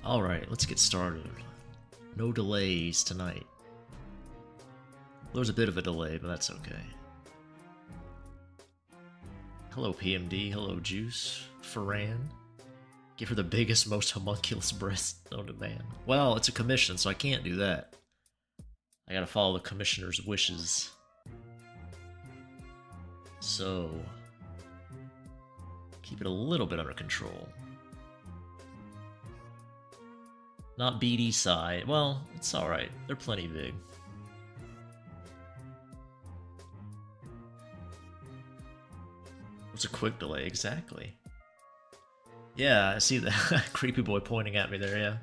Alright, let's get started. No delays tonight. There was a bit of a delay, but that's okay. Hello PMD, hello Juice, Ferran. Give her the biggest, most homunculus breast known to man. Well, it's a commission, so I can't do that. I gotta follow the commissioner's wishes. So, keep it a little bit under control. Not BD side. Well, it's alright. They're plenty big. What's a quick delay? Exactly. Yeah, I see that creepy boy pointing at me there, yeah.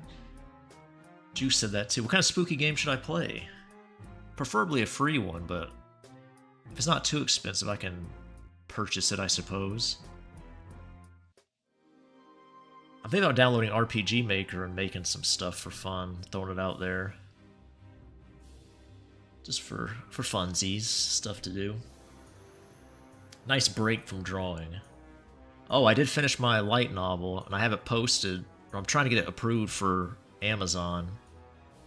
Juice said that too. What kind of spooky game should I play? Preferably a free one, but if it's not too expensive, I can purchase it, I suppose. I'm thinking about downloading RPG Maker and making some stuff for fun, throwing it out there. Just for funsies, stuff to do. Nice break from drawing. Oh, I did finish my light novel, and I have it posted, or I'm trying to get it approved for Amazon.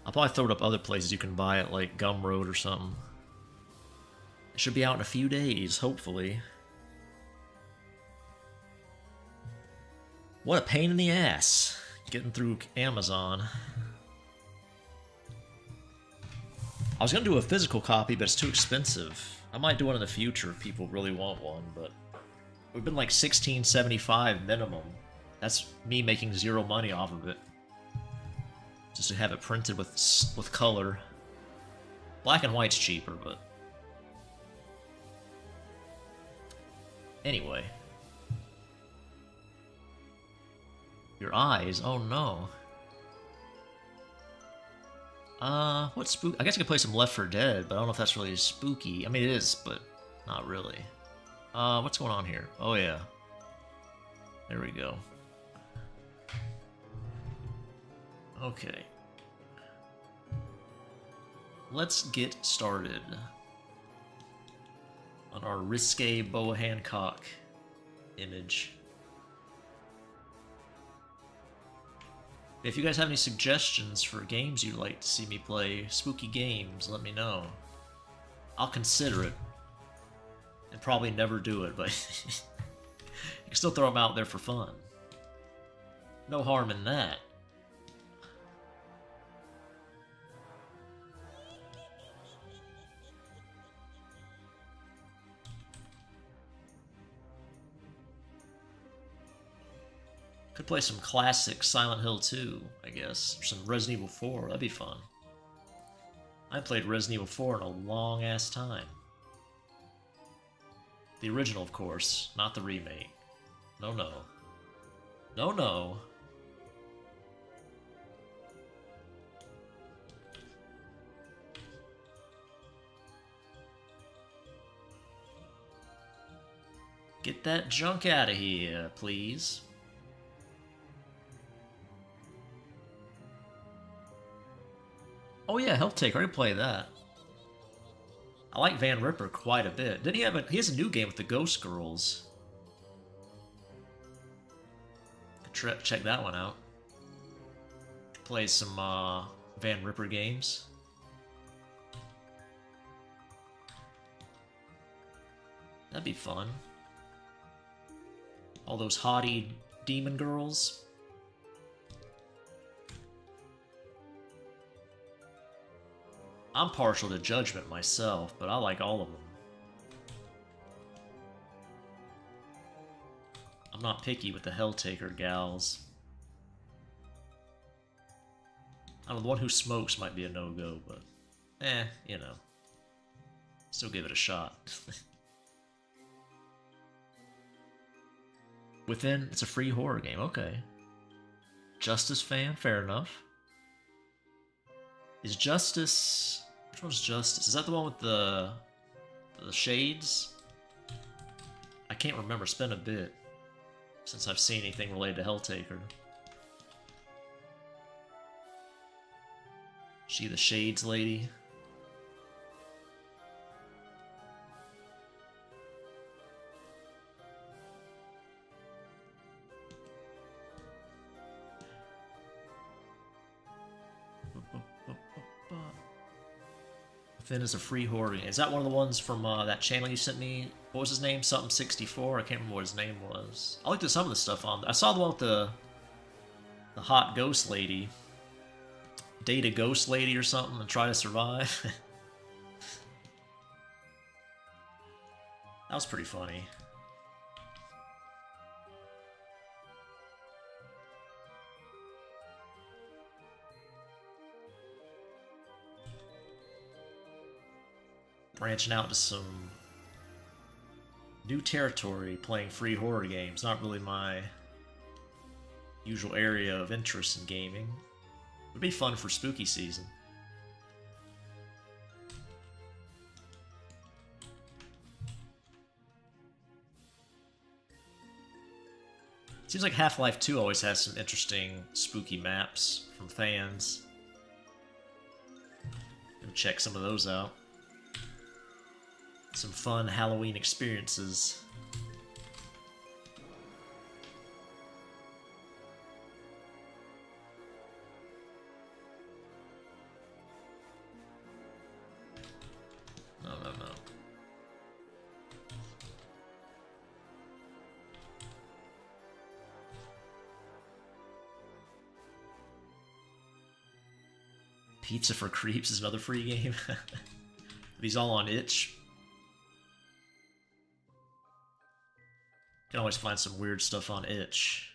I'll probably throw it up other places you can buy it, like Gumroad or something. It should be out in a few days, hopefully. What a pain in the ass, getting through Amazon. I was going to do a physical copy, but it's too expensive. I might do one in the future if people really want one, but we've been like $16.75 minimum. That's me making zero money off of it. Just to have it printed with color. Black and white's cheaper, but anyway. Your eyes? Oh no. What's spook? I guess I could play some Left 4 Dead, but I don't know if that's really spooky. I mean, it is, but not really. What's going on here? Oh yeah. There we go. Okay. Let's get started on our risque Boa Hancock image. If you guys have any suggestions for games you'd like to see me play, spooky games, let me know. I'll consider it. And probably never do it, but you can still throw them out there for fun. No harm in that. Could play some classic Silent Hill 2, I guess, or some Resident Evil 4, that'd be fun. I haven't played Resident Evil 4 in a long-ass time. The original, of course, not the remake. No, no. No, no. Get that junk out of here, please. Oh yeah, Helltake, I already played that. I like Van Ripper quite a bit. Didn't he have he has a new game with the Ghost Girls. Could check that one out. Play some Van Ripper games. That'd be fun. All those haughty demon girls. I'm partial to Judgment myself, but I like all of them. I'm not picky with the Helltaker gals. I don't know, the one who smokes might be a no-go, but you know. Still give it a shot. Within, it's a free horror game, okay. Justice fan, fair enough. Is Justice... Which one's Justice? Is that the one with the shades? I can't remember, it's been a bit since I've seen anything related to Helltaker. She the shades lady? Within is a free horror game. Is that one of the ones from that channel you sent me? What was his name? Something 64? I can't remember what his name was. I looked at some of the stuff on. I saw the one with the hot ghost lady. Date a ghost lady or something and try to survive. That was pretty funny. Branching out to some new territory, playing free horror games. Not really my usual area of interest in gaming. Would be fun for spooky season. Seems like Half-Life 2 always has some interesting spooky maps from fans. Go check some of those out. Some fun Halloween experiences. No. Pizza for Creeps is another free game. These all on itch. Can always find some weird stuff on itch.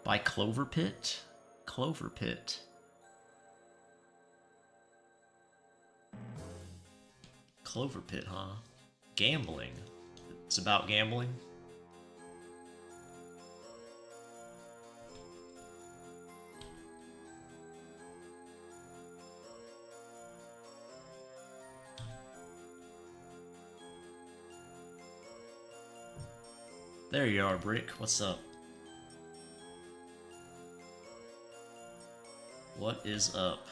By Clover Pit? Clover Pit. Clover Pit, huh? Gambling. It's about gambling? There you are, Brick. What's up? What is up?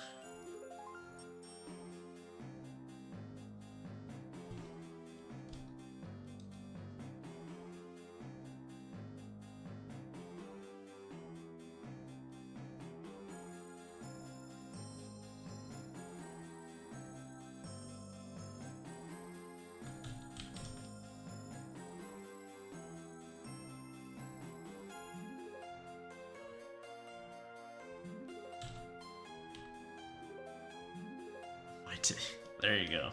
There you go.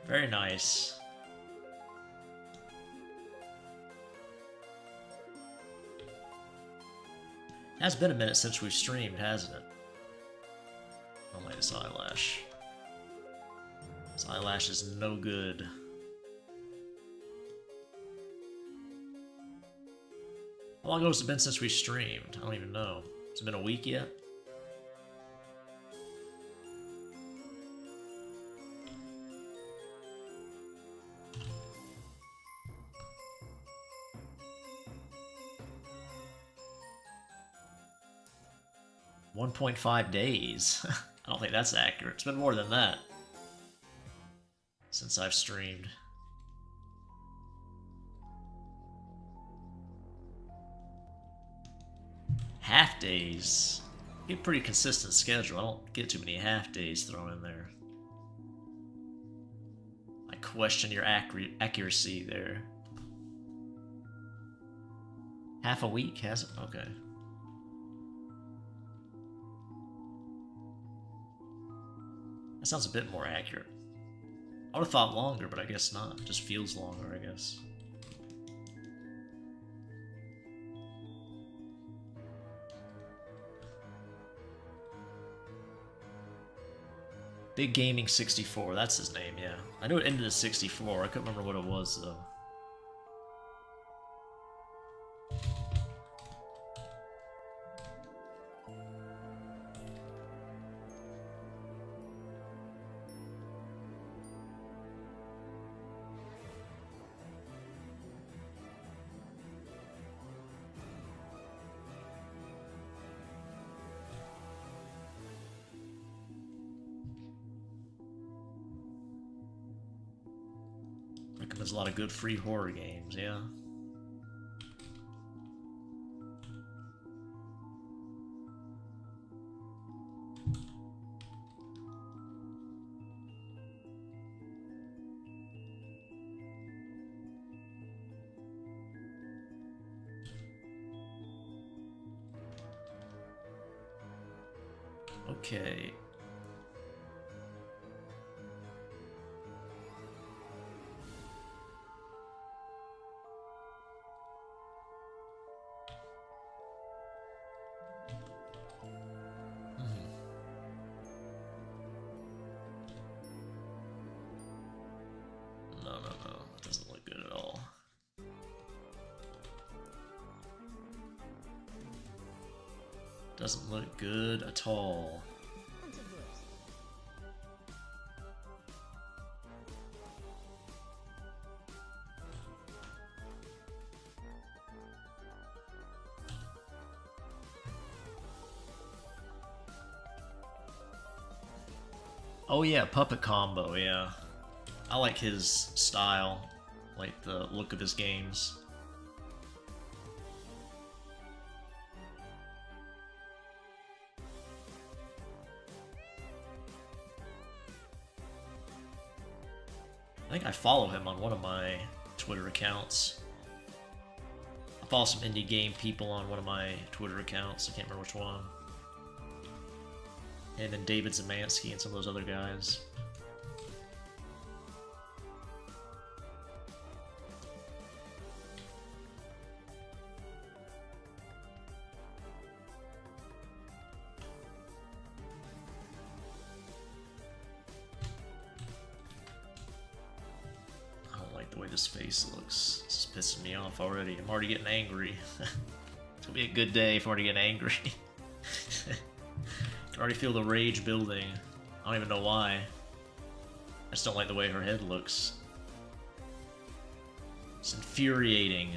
Very nice. It has been a minute since we've streamed, hasn't it? Oh my, this eyelash. This eyelash is no good. How long ago has it been since we streamed? I don't even know. Has it been a week yet? .5 days. I don't think that's accurate. It's been more than that since I've streamed. Half days. Get a pretty consistent schedule. I don't get too many half days thrown in there. I question your accuracy there. Half a week has it? Okay. That sounds a bit more accurate. I would have thought longer, but I guess not. It just feels longer, I guess. Big Gaming 64, that's his name, yeah. I knew it ended at 64, I couldn't remember what it was, though. There's a lot of good free horror games, yeah. Okay. Doesn't look good at all. Oh yeah, Puppet Combo, yeah. I like his style, like the look of his games. I think I follow him on one of my Twitter accounts. I follow some indie game people on one of my Twitter accounts. I can't remember which one. And then David Zemansky and some of those other guys. This face looks. It's pissing me off already. I'm already getting angry. It's gonna be a good day if I'm already getting angry. I can already feel the rage building. I don't even know why. I just don't like the way her head looks. It's infuriating.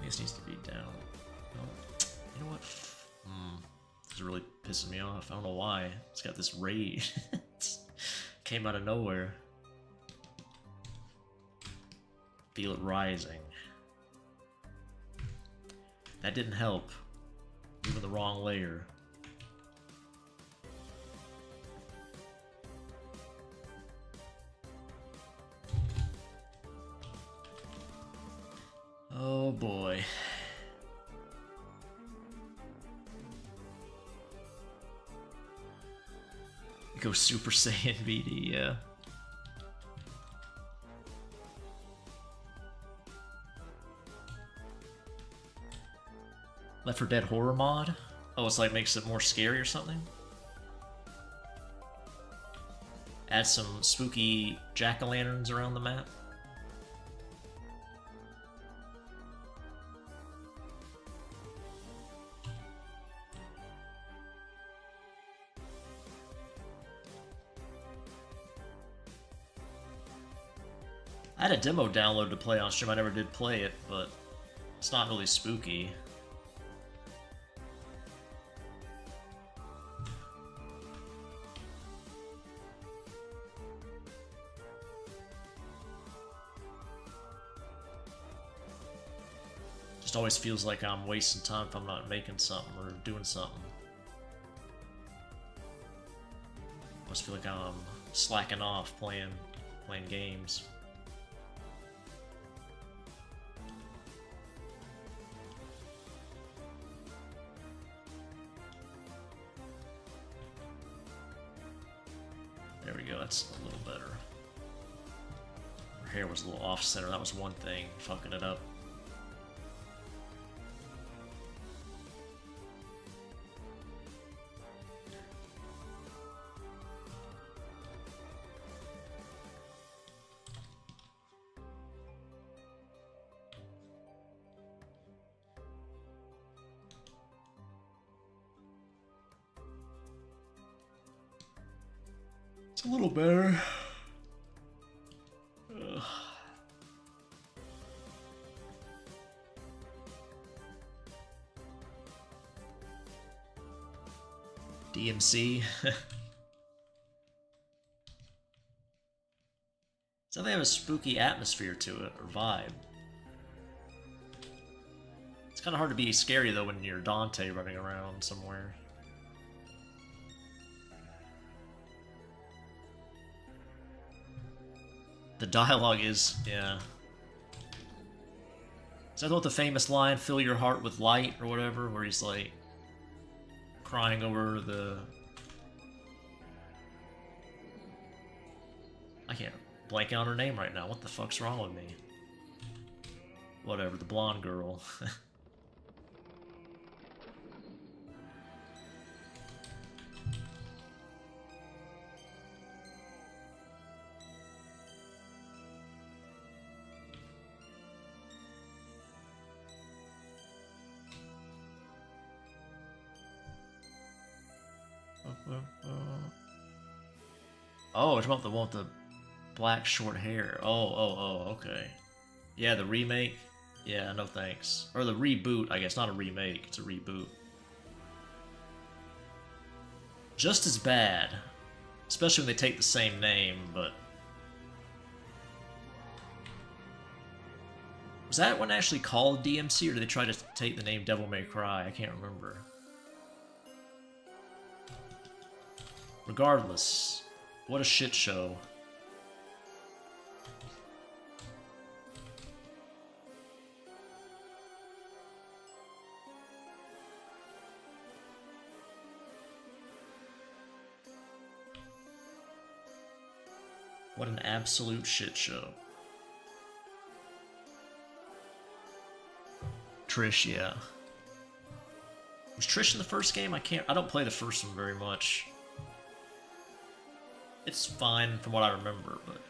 This needs to be down. Oh, you know what? It's really pissing me off. I don't know why. It's got this rage. Came out of nowhere. Feel it rising. That didn't help. Moving the wrong layer. Oh boy. Go Super Saiyan VD, yeah. Left 4 Dead horror mod? Oh, it's like makes it more scary or something? Add some spooky jack-o'-lanterns around the map? I had a demo download to play on stream. I never did play it, but it's not really spooky. Just always feels like I'm wasting time if I'm not making something or doing something. Must feel like I'm slacking off playing games. There we go, that's a little better. Her hair was a little off-center, that was one thing, fucking it up. It's a little better. Ugh. DMC. So they have a spooky atmosphere to it, or vibe. It's kind of hard to be scary though when you're Dante running around somewhere. The dialogue is, yeah. Is that what the famous line, "Fill your heart with light," or whatever, where he's like crying over the... I can't blank on her name right now. What the fuck's wrong with me? Whatever, the blonde girl. Oh, it's about the one with the black short hair. Oh, okay. Yeah, the remake. Yeah, no thanks. Or the reboot, I guess. Not a remake, it's a reboot. Just as bad. Especially when they take the same name, but... Was that one actually called DMC, or did they try to take the name Devil May Cry? I can't remember. Regardless, what a shit show. What an absolute shit show. Trish, yeah. Was Trish in the first game? I don't play the first one very much. It's fine from what I remember, but...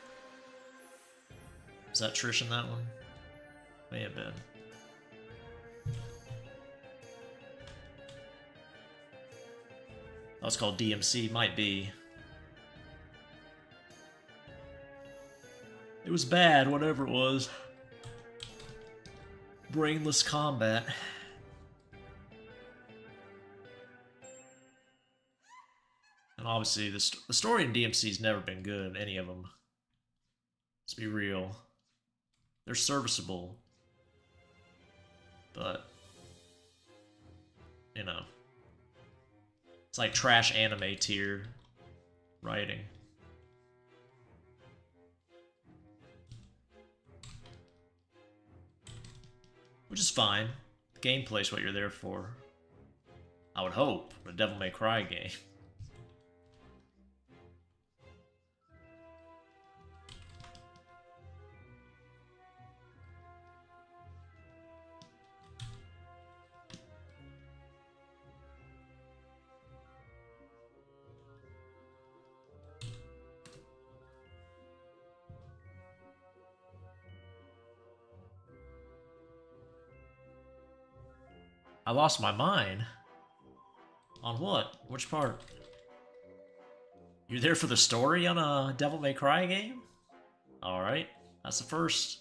Is that Trish in that one? May have been. Oh, it's called DMC, might be. It was bad, whatever it was. Brainless combat. And obviously, the story in DMC's never been good, any of them. Let's be real. They're serviceable. But, you know. It's like trash anime tier writing. Which is fine. The gameplay's what you're there for. I would hope. A Devil May Cry game. I lost my mind. On what? Which part? You're there for the story on a Devil May Cry game? Alright, that's the first.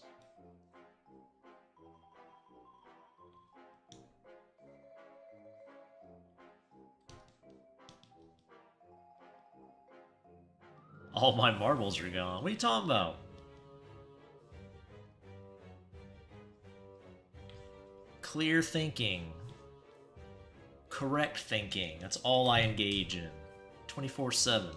All my marbles are gone. What are you talking about? Clear thinking. Correct thinking. That's all I engage in. 24/7.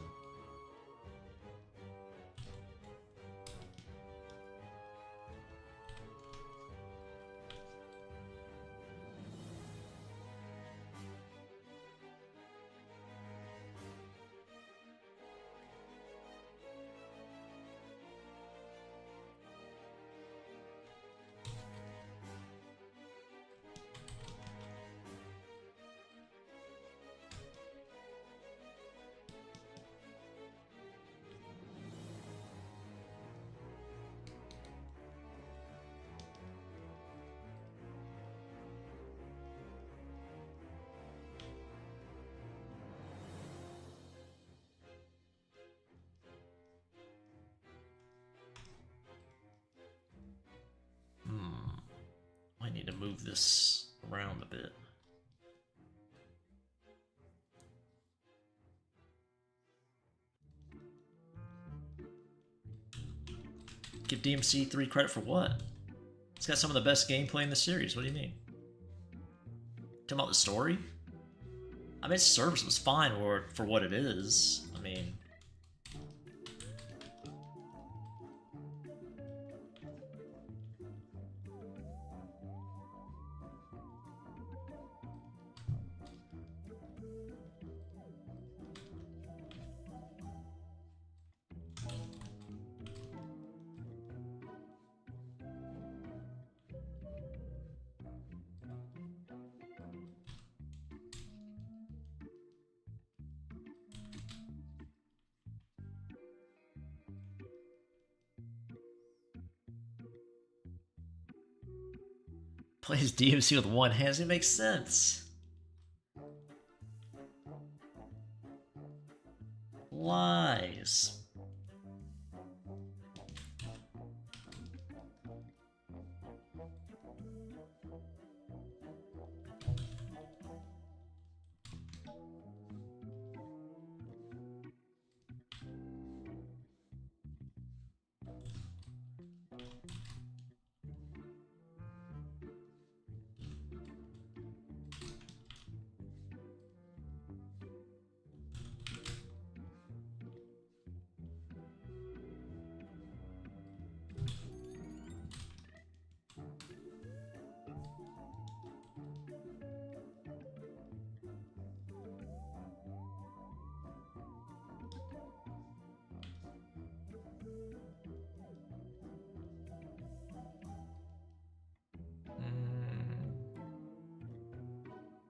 I need to move this around a bit. Give DMC 3 credit for what? It's got some of the best gameplay in the series. What do you mean? Talking about the story? I mean, its service was fine for what it is. I mean... Plays DMC with one hand. It makes sense. Lies.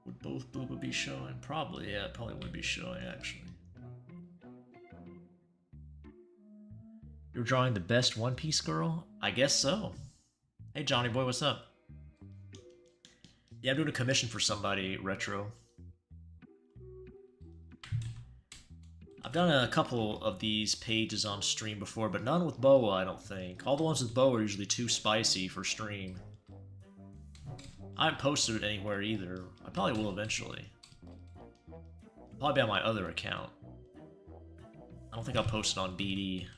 Would both booba be showing? Probably, yeah, it probably would be showing, actually. You're drawing the best One Piece girl? I guess so. Hey, Johnny boy, what's up? Yeah, I'm doing a commission for somebody, Retro. I've done a couple of these pages on stream before, but none with Boa, I don't think. All the ones with Boa are usually too spicy for stream. I haven't posted it anywhere either. I probably will eventually. Probably be on my other account. I don't think I'll post it on BD.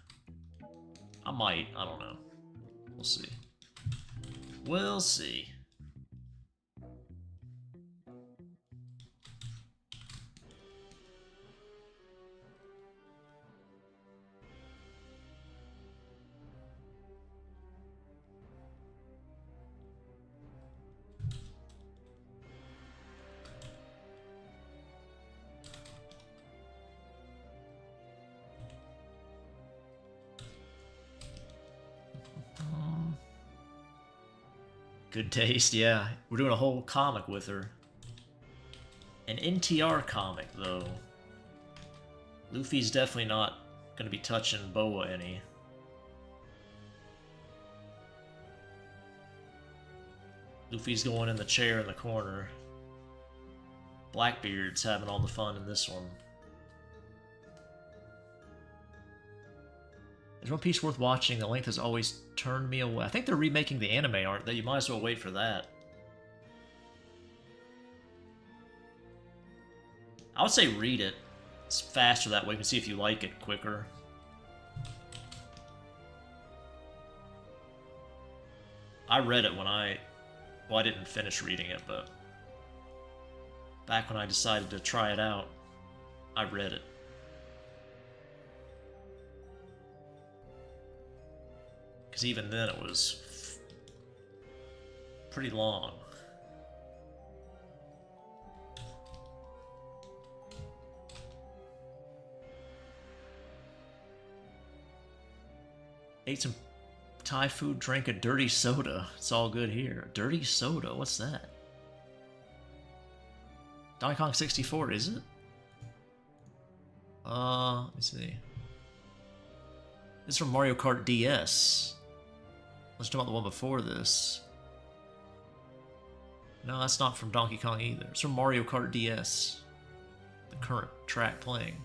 I might, I don't know. We'll see. We'll see. Good taste, yeah. We're doing a whole comic with her. An NTR comic, though. Luffy's definitely not gonna be touching Boa any. Luffy's going in the chair in the corner. Blackbeard's having all the fun in this one. Is One Piece worth watching? The length has always turned me away. I think they're remaking the anime, aren't they? You might as well wait for that. I would say read it. It's faster that way. You can see if you like it quicker. I read it when I Well, I didn't finish reading it, but back when I decided to try it out, I read it. Because even then it was pretty long. Ate some Thai food, drank a dirty soda. It's all good here. Dirty soda? What's that? Donkey Kong 64, is it? Let me see. This is from Mario Kart DS. Let's talk about the one before this. No, that's not from Donkey Kong either. It's from Mario Kart DS. The current track playing.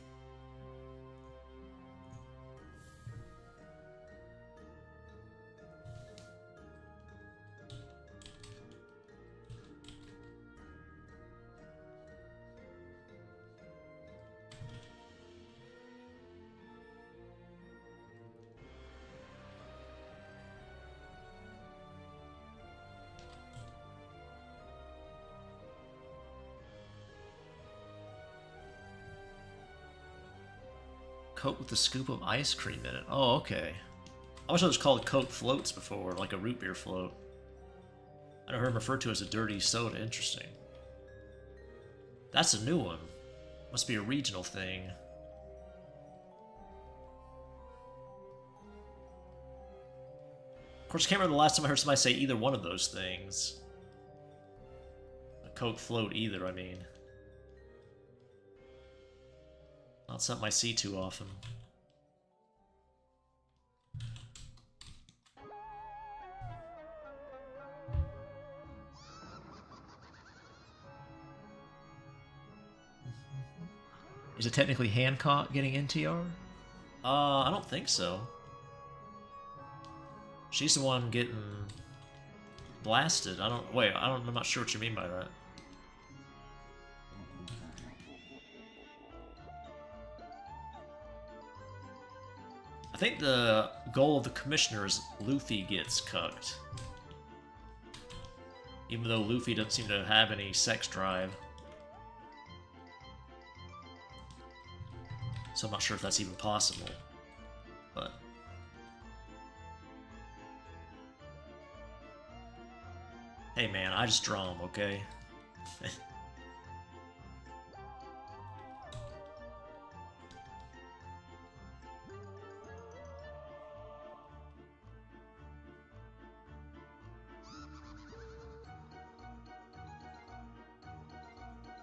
Coke with a scoop of ice cream in it. Oh, okay. I wish it was called Coke Floats before, like a root beer float. I never heard them referred to as a dirty soda. Interesting. That's a new one. Must be a regional thing. Of course, I can't remember the last time I heard somebody say either one of those things. A Coke Float either, I mean. Not something I see too often. Is it technically Hancock getting NTR? I don't think so. She's the one getting blasted. I'm not sure what you mean by that. I think the goal of the commissioner is Luffy gets cucked. Even though Luffy doesn't seem to have any sex drive. So I'm not sure if that's even possible. But hey man, I just draw them, okay?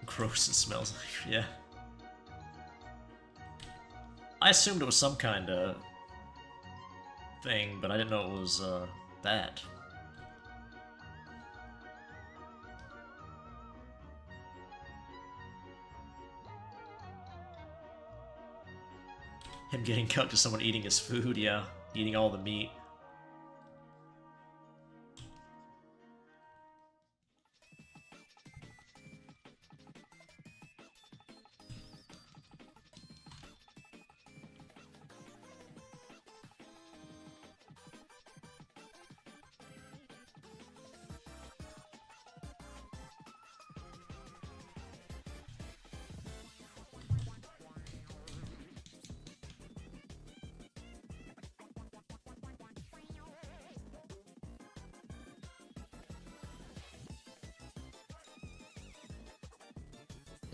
Gross, it smells like, yeah. I assumed it was some kind of thing, but I didn't know it was that. Him getting cut to someone eating his food, yeah. Eating all the meat.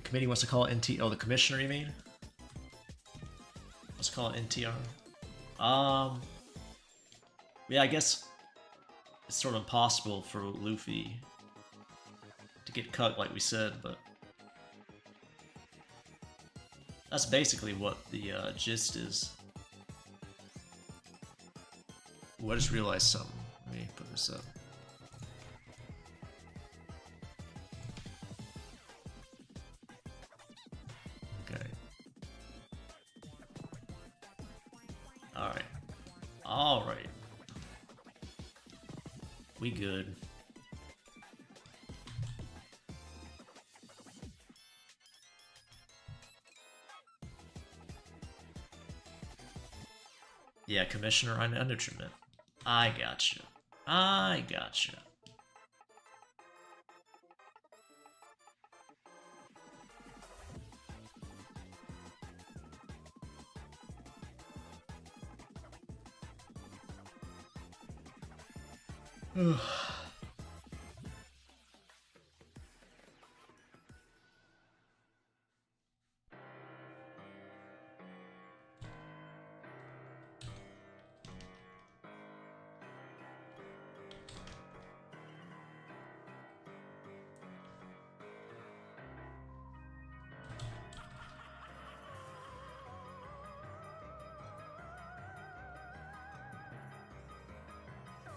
Committee wants to call it NT. Oh, the commissioner, you mean? Let's call it NTR. Yeah, I guess it's sort of impossible for Luffy to get cut, like we said, but that's basically what the gist is. Ooh, I just realized something. Let me put this up. Alright. We good. Yeah, Commissioner, I know what you meant. I gotcha.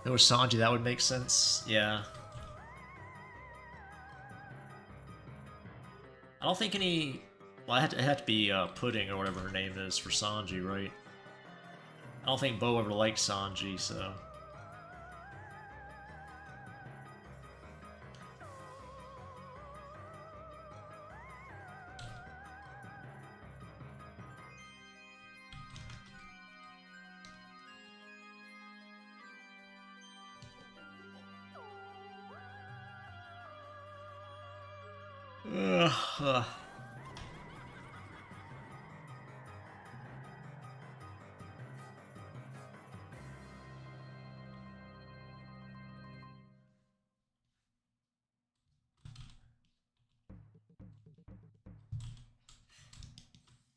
There was Sanji, that would make sense. Yeah. I don't think any... Well, it had to be Pudding or whatever her name is for Sanji, right? I don't think Bo ever liked Sanji, so...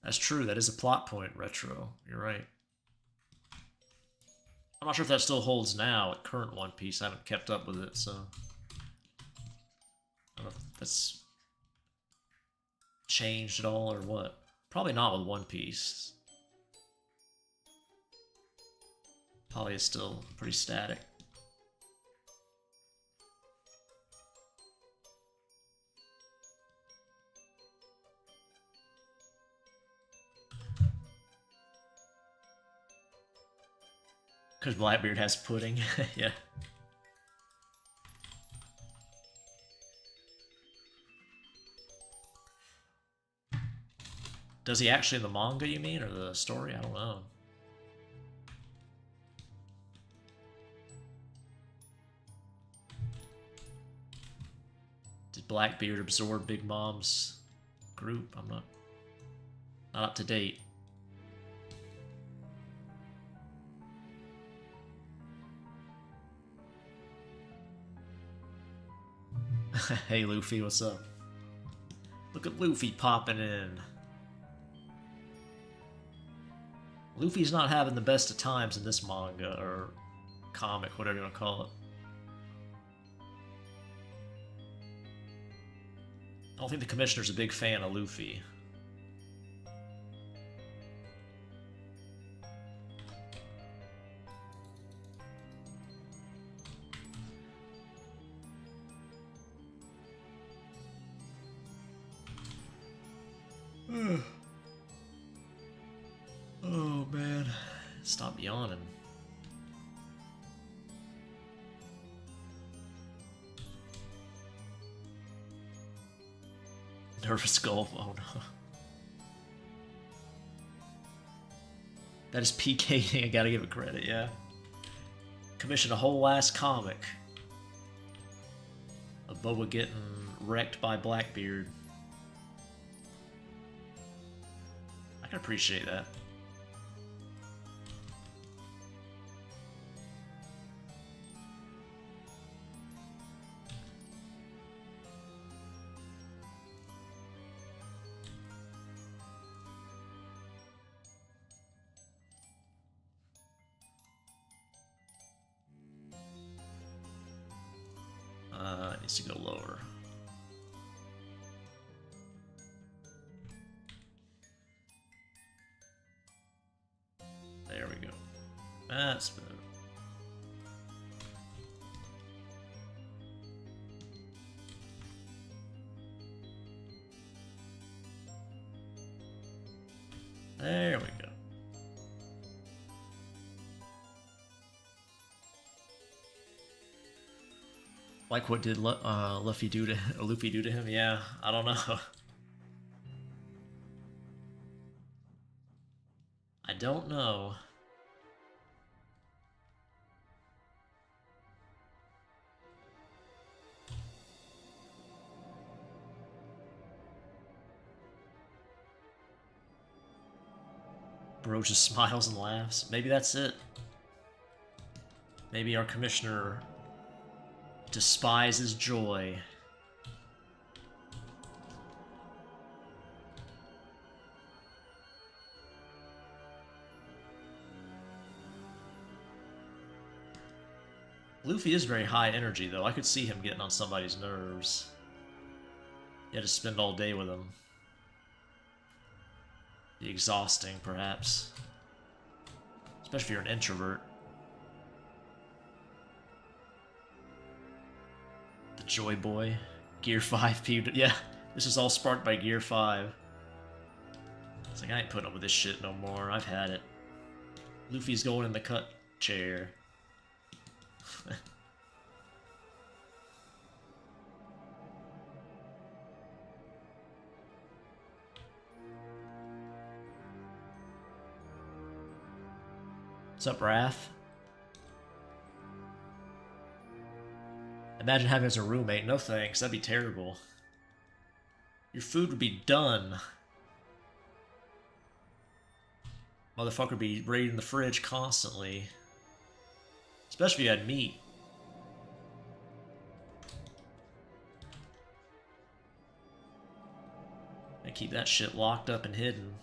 That's true, that is a plot point, Retro. You're right. I'm not sure if that still holds now at current One Piece. I haven't kept up with it, so... I don't know if that's changed at all or what. Probably not with One Piece. Probably is still pretty static. Because Blackbeard has pudding, yeah. Does he actually in the manga, you mean, or the story? I don't know. Did Blackbeard absorb Big Mom's group? I'm not up to date. Hey Luffy, what's up? Look at Luffy popping in. Luffy's not having the best of times in this manga, or comic, whatever you want to call it. I don't think the Commissioner's a big fan of Luffy. Oh man, stop yawning. Nervous Gulf, oh no. That is PKing, I gotta give it credit, yeah. Commissioned a whole ass comic of Boba getting wrecked by Blackbeard. I can appreciate that. It needs to go lower. There we go. That's better. There we go. Like what did Luffy do to him? Yeah, I don't know. I don't know. Bro just smiles and laughs. Maybe that's it. Maybe our commissioner despises joy. Luffy is very high energy, though. I could see him getting on somebody's nerves. You had to spend all day with him. Be exhausting, perhaps. Especially if you're an introvert. The Joy Boy. Gear 5 P. Yeah, this is all sparked by Gear 5. It's like, I ain't putting up with this shit no more. I've had it. Luffy's going in the cut chair. What's up, Wrath? Imagine having as a roommate. No thanks, that'd be terrible. Your food would be done. Motherfucker would be raiding the fridge constantly. Especially if you had meat. And keep that shit locked up and hidden.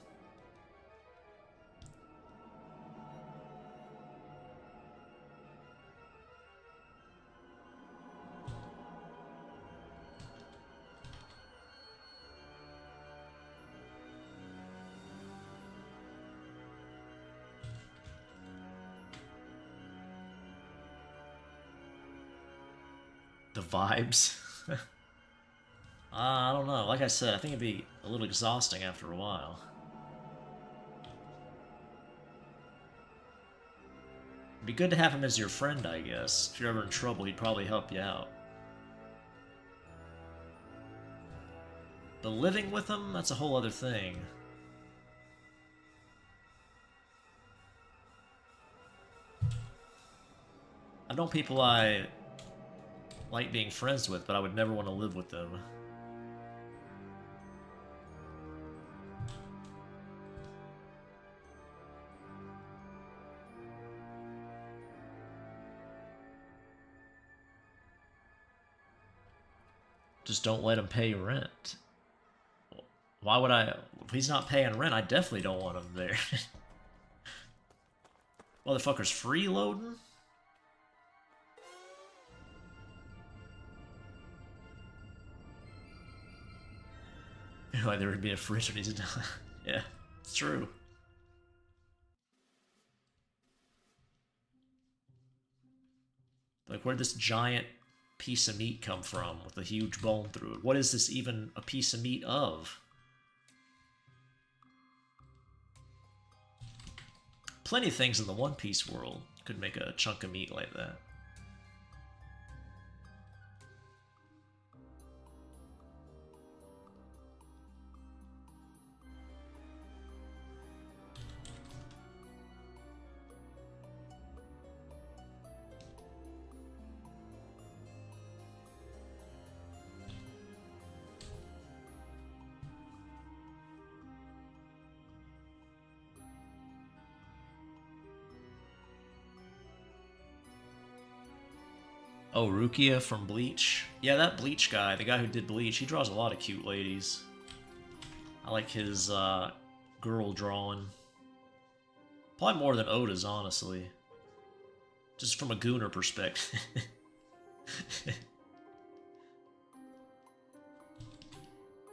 The vibes. I don't know. Like I said, I think it'd be a little exhausting after a while. It'd be good to have him as your friend, I guess. If you're ever in trouble, he'd probably help you out. But living with him, that's a whole other thing. I know people I like being friends with, but I would never want to live with them. Just don't let him pay rent. Why would I? If he's not paying rent, I definitely don't want him there. Motherfucker's freeloading? Like there would be a fridge when he's done. Yeah, it's true. Like, where'd this giant piece of meat come from with a huge bone through it? What is this even a piece of meat of? Plenty of things in the One Piece world could make a chunk of meat like that. Oh, Rukia from Bleach? Yeah, that Bleach guy, the guy who did Bleach, he draws a lot of cute ladies. I like his girl drawing. Probably more than Oda's, honestly. Just from a Gooner perspective.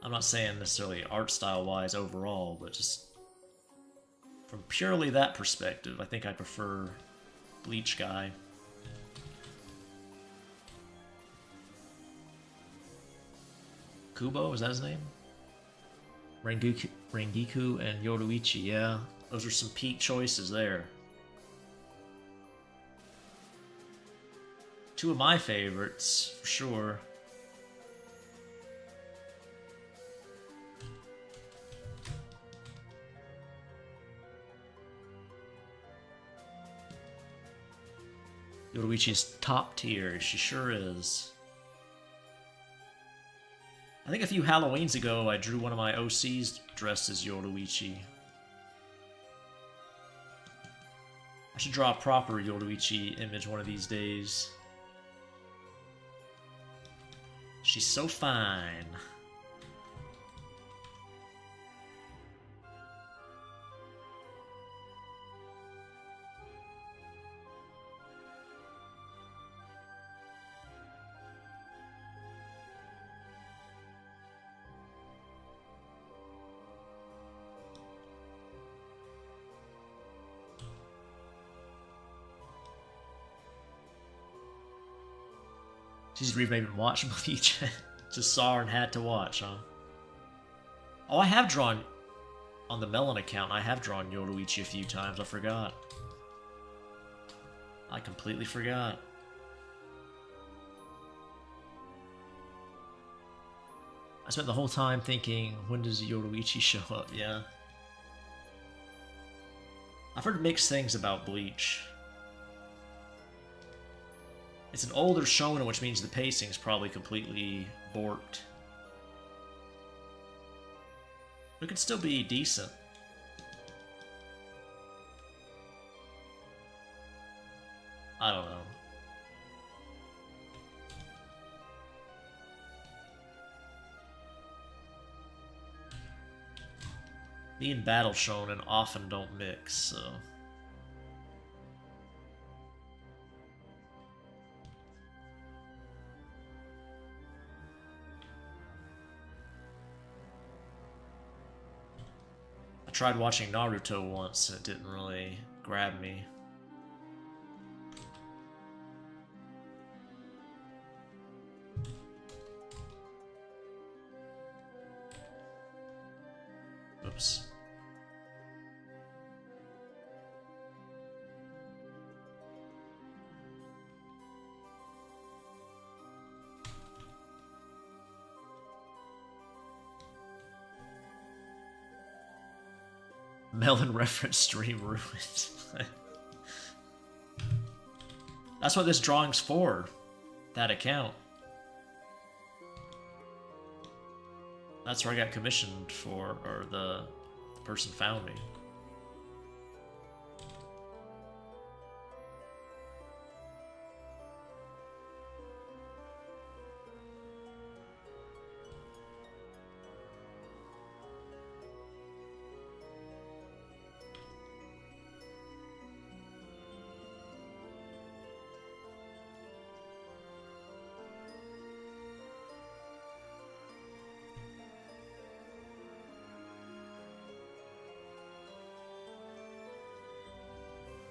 I'm not saying necessarily art style wise overall, but just from purely that perspective, I think I prefer Bleach guy. Kubo, is that his name? Rengiku and Yoruichi, yeah. Those are some peak choices there. Two of my favorites, for sure. Yoruichi's top tier, she sure is. I think a few Halloweens ago, I drew one of my OCs dressed as Yoruichi. I should draw a proper Yoruichi image one of these days. She's so fine. She's even watched Bleach. Just saw her and had to watch, huh? Oh, I have drawn on the Melon account. I have drawn Yoruichi a few times. I forgot. I completely forgot. I spent the whole time thinking, when does Yoruichi show up? Yeah. I've heard mixed things about Bleach. It's an older shonen, which means the pacing's probably completely borked. It could still be decent. I don't know. Me and Battle Shonen often don't mix, so... I tried watching Naruto once and it didn't really grab me. Oops. Melon reference stream ruined. That's what this drawing's for. That account. That's where I got commissioned for, or the person found me.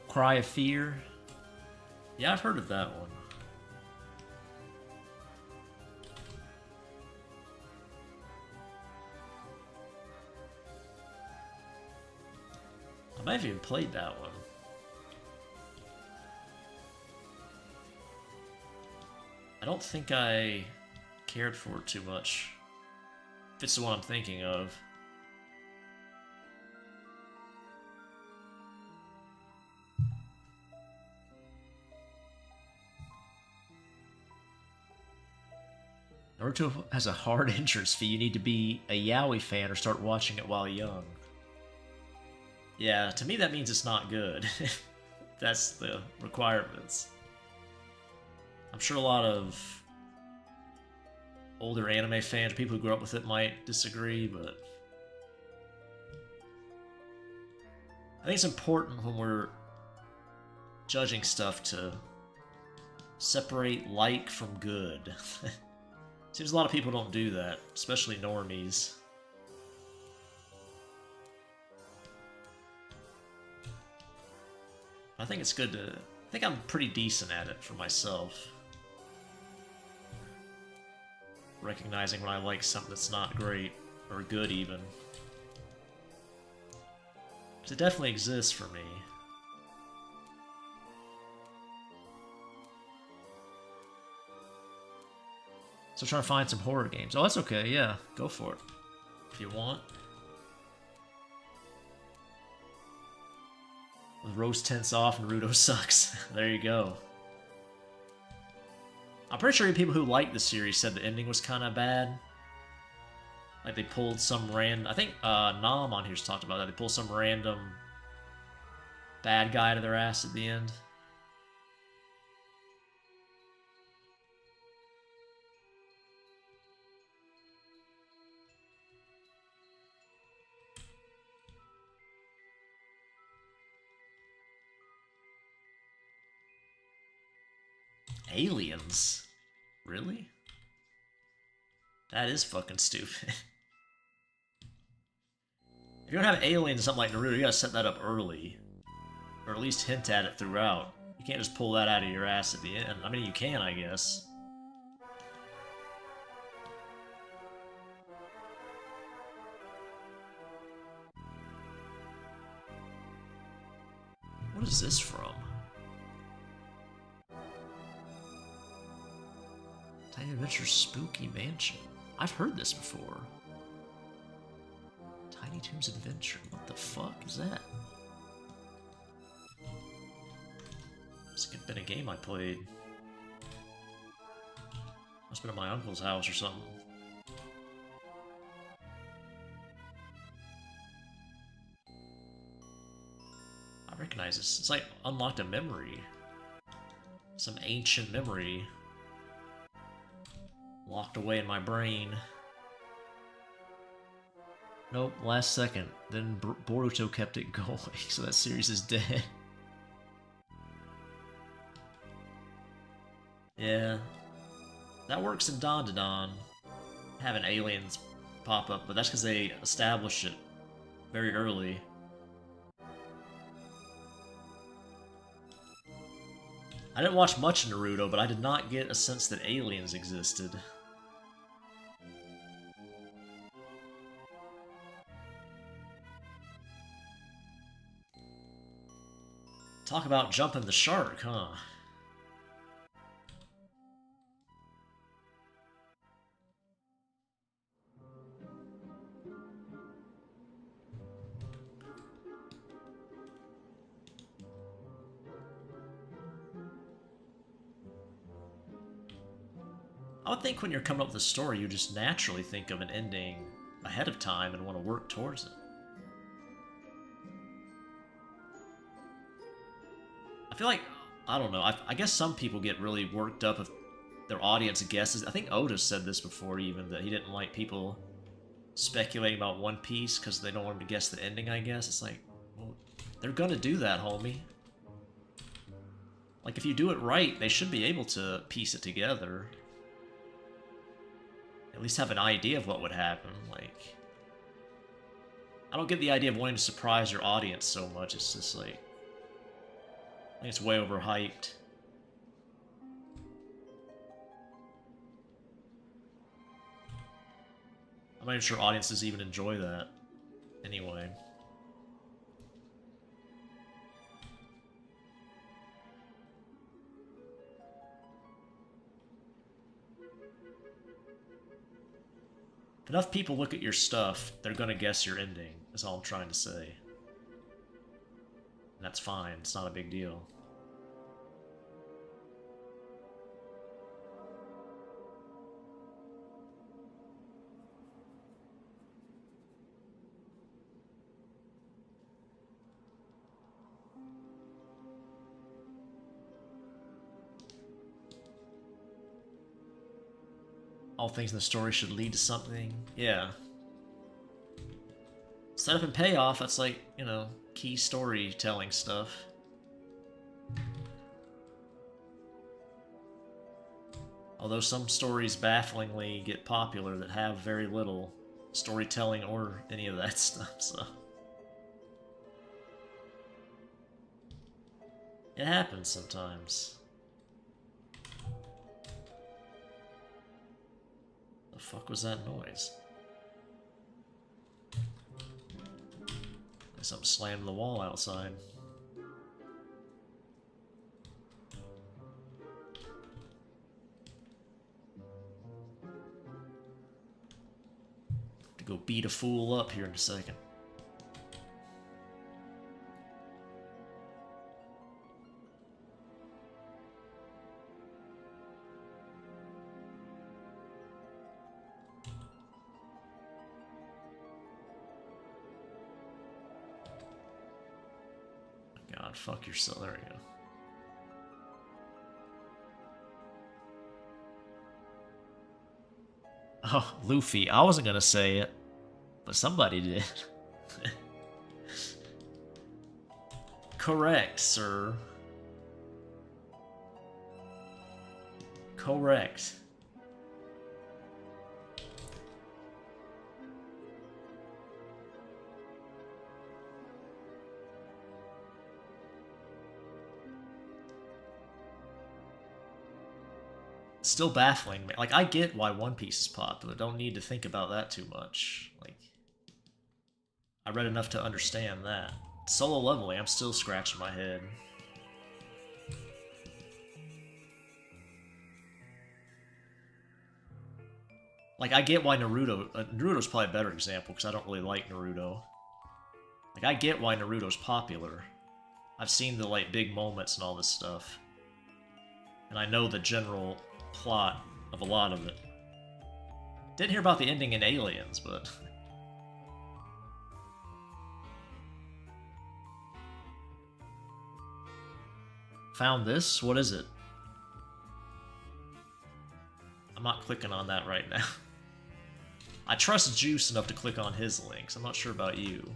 Cry of Fear. Yeah, I've heard of that one. I might have even played that one. I don't think I cared for it too much. If it's the one I'm thinking of. Naruto has a hard entrance fee. You need to be a yaoi fan or start watching it while young. Yeah, to me that means it's not good. That's the requirements. I'm sure a lot of older anime fans, people who grew up with it, might disagree, but I think it's important when we're judging stuff to separate like from good. Seems a lot of people don't do that, especially normies. I think it's good to... I think I'm pretty decent at it for myself. Recognizing when I like something that's not great, or good even. 'Cause it definitely exists for me. So trying to find some horror games. Oh, that's okay, yeah. Go for it. If you want. With Rose Tints off, Naruto sucks. There you go. I'm pretty sure people who liked the series said the ending was kind of bad. Like they pulled some random... I think Nam on here's talked about that. They pulled some random bad guy out of their ass at the end. Aliens? Really? That is fucking stupid. If you're gonna have aliens in something like Naruto, you gotta set that up early. Or at least hint at it throughout. You can't just pull that out of your ass at the end. I mean, you can, I guess. What is this from? Tiny Adventure's Spooky Mansion. I've heard this before. Tiny Toons Adventure. What the fuck is that? Must have been a game I played. Must have been at my uncle's house or something. I recognize this. It's like unlocked a memory. Some ancient memory. Locked away in my brain. Nope, last second. Then Boruto kept it going, so that series is dead. Yeah. That works in Dawn to Dawn. Having aliens pop up, but that's because they establish it very early. I didn't watch much Naruto, but I did not get a sense that aliens existed. Talk about jumping the shark, huh? I would think when you're coming up with a story, you just naturally think of an ending ahead of time and want to work towards it. I feel like, I don't know, I guess some people get really worked up if their audience guesses. I think Oda said this before even, that he didn't like people speculating about One Piece because they don't want them to guess the ending, I guess. It's like, well, they're gonna do that, homie. Like, if you do it right, they should be able to piece it together. At least have an idea of what would happen. Like, I don't get the idea of wanting to surprise your audience so much. It's just like, I think it's way overhyped. I'm not even sure audiences even enjoy that. Anyway. If enough people look at your stuff, they're gonna guess your ending, is all I'm trying to say. And that's fine, it's not a big deal. All things in the story should lead to something. Yeah. Setup and payoff, that's like, you know, key storytelling stuff. Although some stories bafflingly get popular that have very little storytelling or any of that stuff, so. It happens sometimes. The fuck was that noise? Like something slammed the wall outside. To go beat a fool up here in a second. God, fuck yourself. There we go. Oh, Luffy. I wasn't gonna say it, but somebody did. Correct, sir. Correct. Still baffling me. Like, I get why One Piece is popular. Don't need to think about that too much. Like, I read enough to understand that. Solo leveling, I'm still scratching my head. Like, I get why Naruto... Naruto's probably a better example, because I don't really like Naruto. Like, I get why Naruto's popular. I've seen the, like, big moments and all this stuff. And I know the general plot of a lot of it. Didn't hear about the ending in Aliens, but... Found this? What is it? I'm not clicking on that right now. I trust Juice enough to click on his links. I'm not sure about you.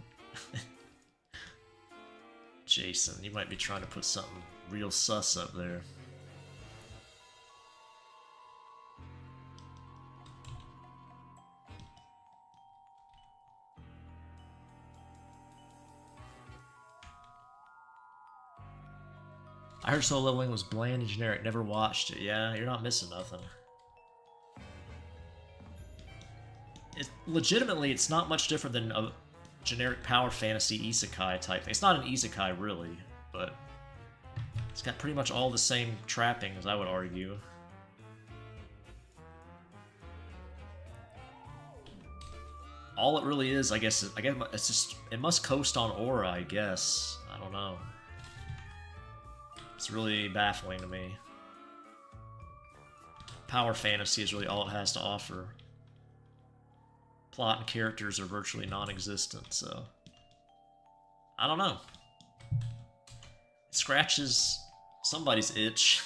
Jason, you might be trying to put something real sus up there. I heard Solo Leveling was bland and generic. Never watched it. Yeah, you're not missing nothing. Legitimately, it's not much different than a generic power fantasy isekai type thing. It's not an isekai, really, but it's got pretty much all the same trappings, I would argue. All it really is, I guess it's just... It must coast on aura, I guess. I don't know. It's really baffling to me. Power fantasy is really all it has to offer. Plot and characters are virtually non-existent, so... I don't know. It scratches somebody's itch.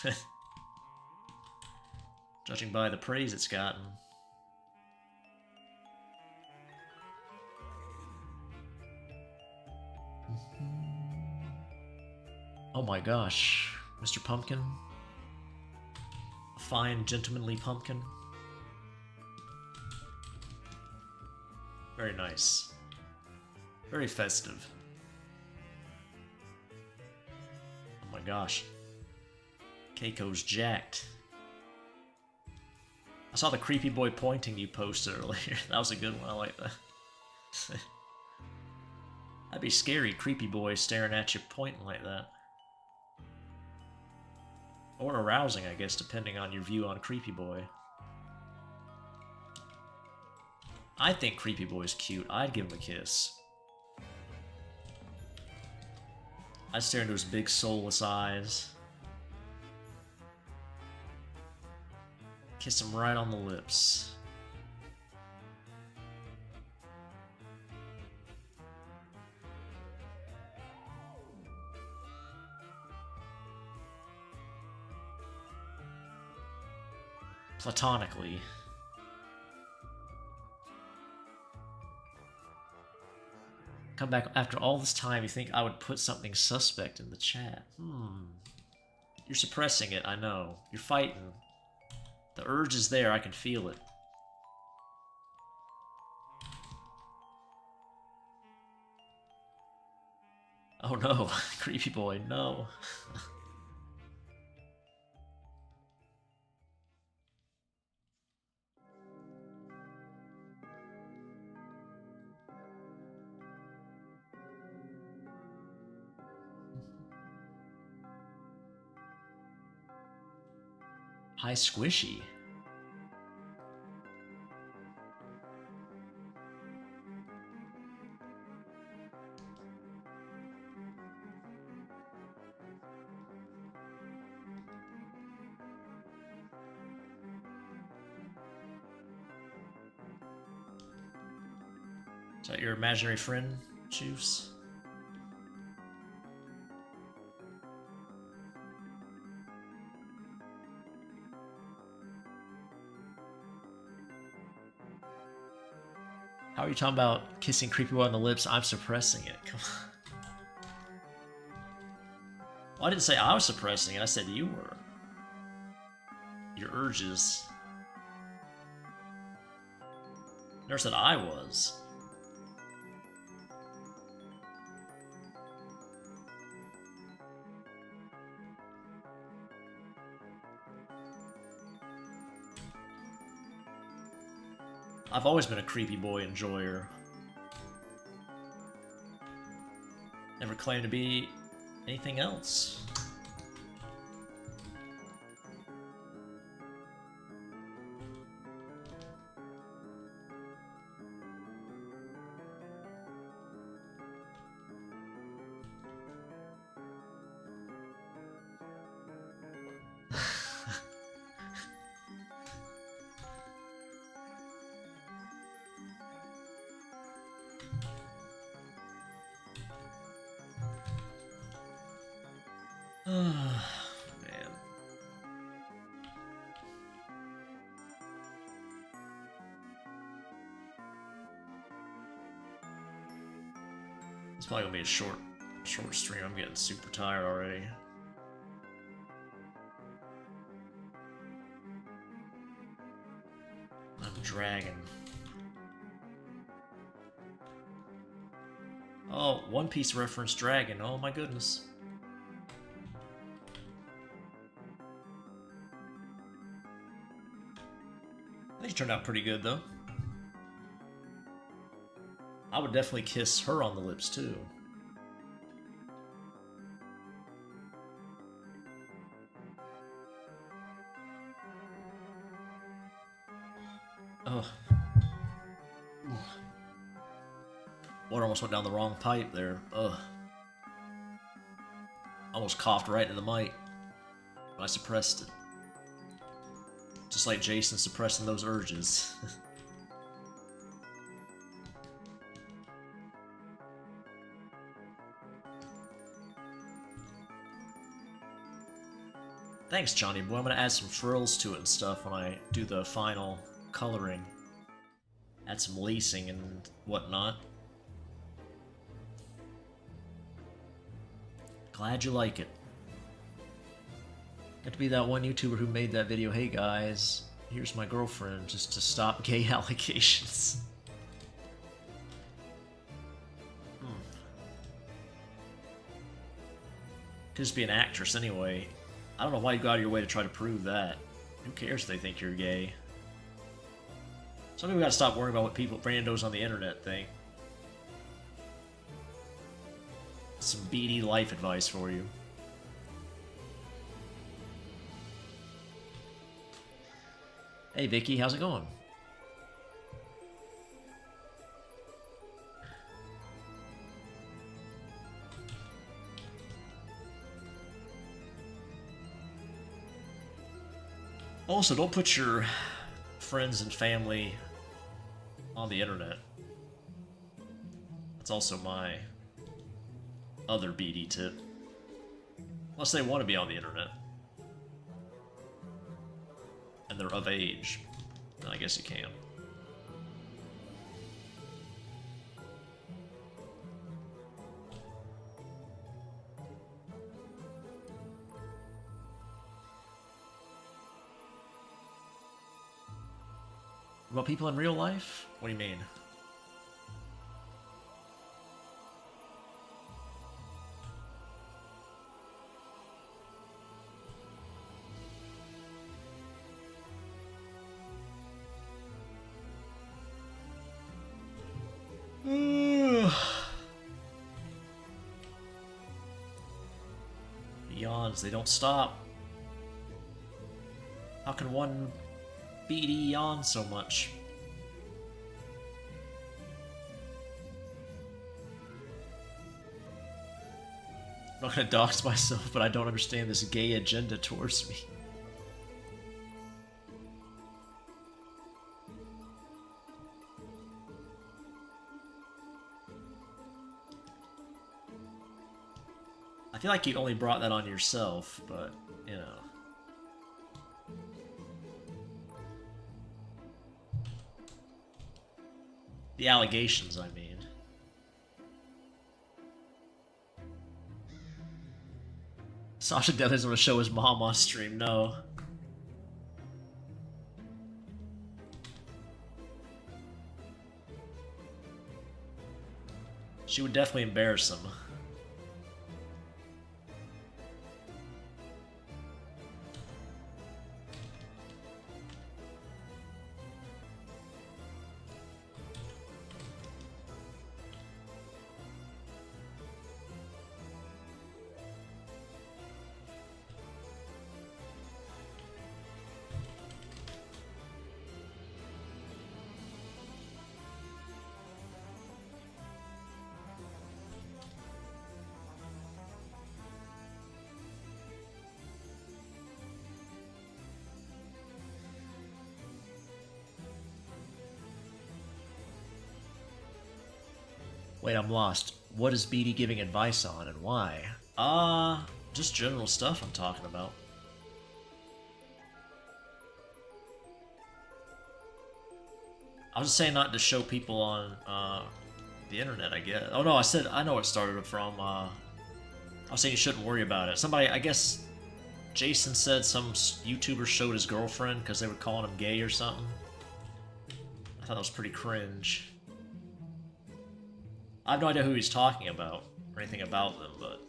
Judging by the praise it's gotten. Oh my gosh, Mr. Pumpkin. A fine, gentlemanly pumpkin. Very nice. Very festive. Oh my gosh. Keiko's jacked. I saw the creepy boy pointing you posted earlier. That was a good one, I like that. That'd be scary, creepy boy staring at you pointing like that. Or arousing, I guess, depending on your view on Creepy Boy. I think Creepy Boy's cute. I'd give him a kiss. I'd stare into his big, soulless eyes. Kiss him right on the lips. Platonically. Come back after all this time, you think I would put something suspect in the chat. You're suppressing it, I know. You're fighting. The urge is there, I can feel it. Oh no, Creepy Boy, no. Hi, Squishy. Is that your imaginary friend, Juice? How are you talking about kissing Creepy Boy on the lips? I'm suppressing it. Come on. Well, I didn't say I was suppressing it. I said you were. your urges. Never said I was. I've always been a creepy boy enjoyer. Never claimed to be anything else. Man. It's probably gonna be a short stream. I'm getting super tired already. I'm dragging. Oh, One Piece reference dragon. Oh my goodness. I think she turned out pretty good, though. I would definitely kiss her on the lips, too. Ugh. Water almost went down the wrong pipe there. Ugh. Almost coughed right into the mic. But I suppressed it. Just like Jason suppressing those urges. Thanks, Johnny Boy. I'm gonna add some frills to it and stuff when I do the final coloring. Add some lacing and whatnot. Glad you like it. Got to be that one YouTuber who made that video, hey guys, here's my girlfriend, just to stop gay allegations. Could just be an actress anyway. I don't know why you go out of your way to try to prove that. Who cares if they think you're gay? So maybe we gotta stop worrying about what people, randos on the internet think. Some BD life advice for you. Hey Vicky, how's it going? Also, don't put your friends and family on the internet. That's also my other BD tip. Unless they want to be on the internet. And they're of age, then I guess you can. About people in real life? What do you mean? Yawns, they don't stop. How can one BD yawn so much? I'm not gonna dox myself, but I don't understand this gay agenda towards me. I feel like you only brought that on yourself, but, you know. The allegations, I mean. Sasha definitely doesn't want to show his mom on stream, no. She would definitely embarrass him. Wait, I'm lost. What is BD giving advice on and why? Just general stuff I'm talking about. I was just saying not to show people on the internet, I guess. Oh no, I know what started it from. I was saying you shouldn't worry about it. Somebody, I guess, Jason said some YouTuber showed his girlfriend because they were calling him gay or something. I thought that was pretty cringe. I have no idea who he's talking about, or anything about them, but...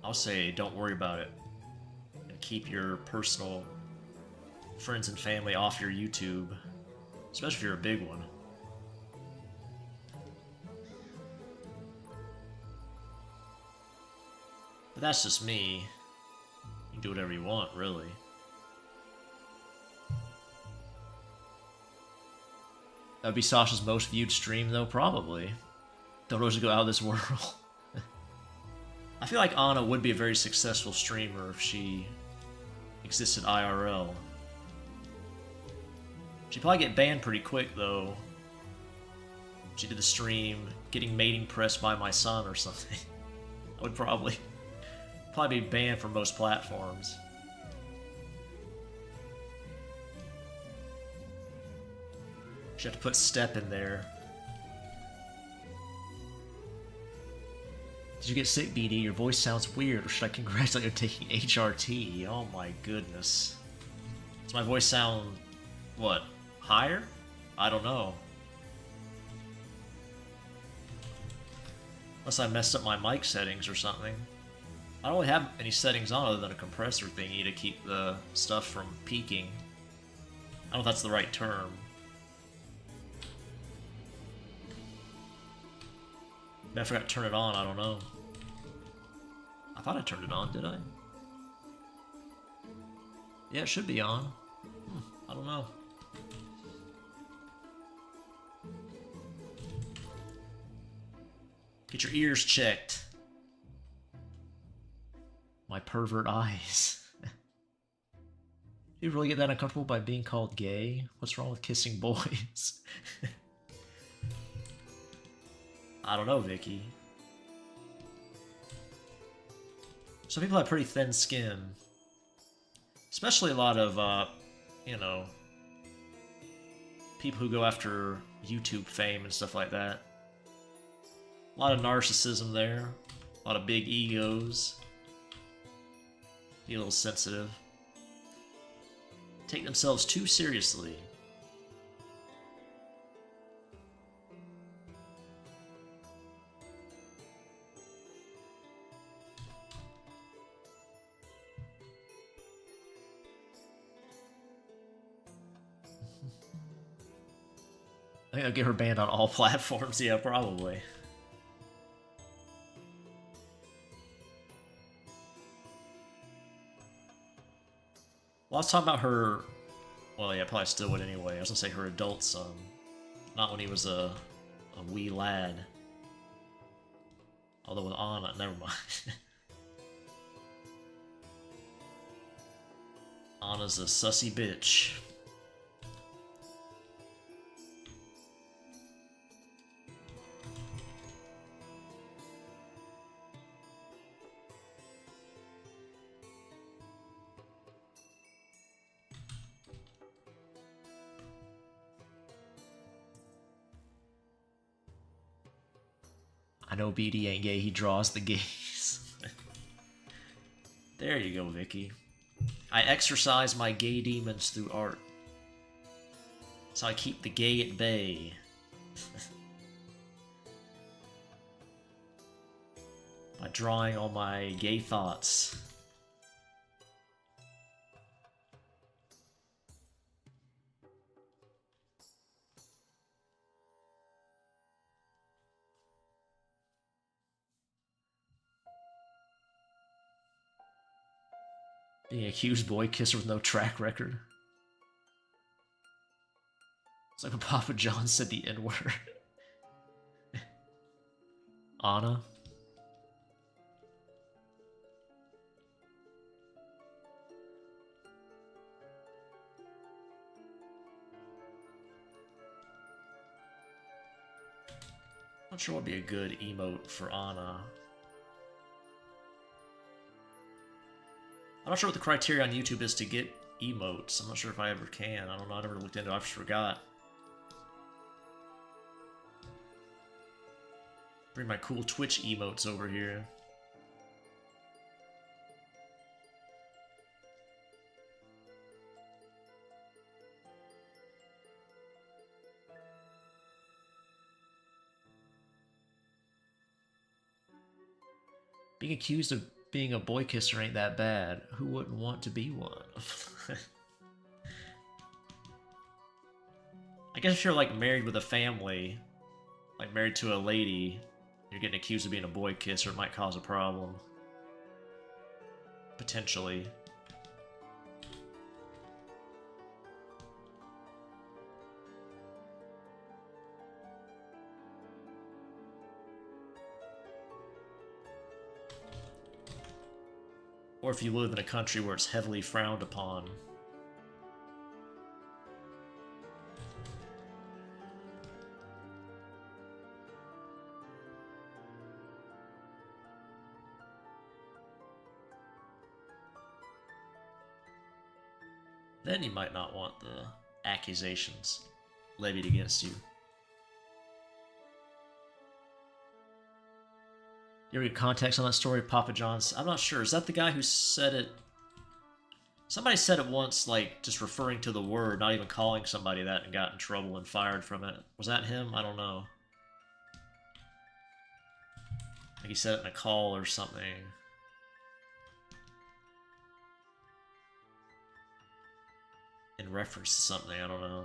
I'll say don't worry about it. And keep your personal friends and family off your YouTube. Especially if you're a big one. But that's just me. You can do whatever you want, really. That would be Sasha's most viewed stream, though, probably. Don't always go out of this world. I feel like Anna would be a very successful streamer if she existed IRL. She'd probably get banned pretty quick, though. She did the stream, getting mating pressed by my son or something. I would probably be banned from most platforms. Should have to put step in there. Did you get sick, BD? Your voice sounds weird, or should I congratulate you on taking HRT? Oh my goodness. Does my voice sound, what, higher? I don't know. Unless I messed up my mic settings or something. I don't really have any settings on other than a compressor thingy to keep the stuff from peaking. I don't know if that's the right term. Maybe I forgot to turn it on, I don't know. I thought I turned it on, did I? Yeah, it should be on. I don't know. Get your ears checked. My pervert eyes. You really get that uncomfortable by being called gay? What's wrong with kissing boys? I don't know, Vicky. Some people have pretty thin skin. Especially a lot of, you know, people who go after YouTube fame and stuff like that. A lot of narcissism there. A lot of big egos. Be a little sensitive. Take themselves too seriously. I think I'll get her banned on all platforms. Yeah, probably. Well, I was talking about her... Well, yeah, probably still would anyway. I was gonna say her adult son. Not when he was a wee lad. Although with Anna, never mind. Anna's a sussy bitch. I know BD ain't gay, he draws the gays. There you go, Vicky. I exercise my gay demons through art. That's how I keep the gay at bay. By drawing all my gay thoughts. Being accused boy kisser with no track record. It's like when Papa John said the N-word. Anna. Not sure what would be a good emote for Anna. I'm not sure what the criteria on YouTube is to get emotes. I'm not sure if I ever can. I don't know. I never looked into it. I just forgot. Bring my cool Twitch emotes over here. Being accused of being a boy kisser ain't that bad. Who wouldn't want to be one? I guess if you're like married with a family, like married to a lady, you're getting accused of being a boy kisser, it might cause a problem. Potentially. Or if you live in a country where it's heavily frowned upon. Then you might not want the accusations levied against you. You ever get context on that story, Papa John's? I'm not sure. Is that the guy who said it? Somebody said it once, like, just referring to the word, not even calling somebody that, and got in trouble and fired from it. Was that him? I don't know. Like he said it in a call or something. In reference to something, I don't know.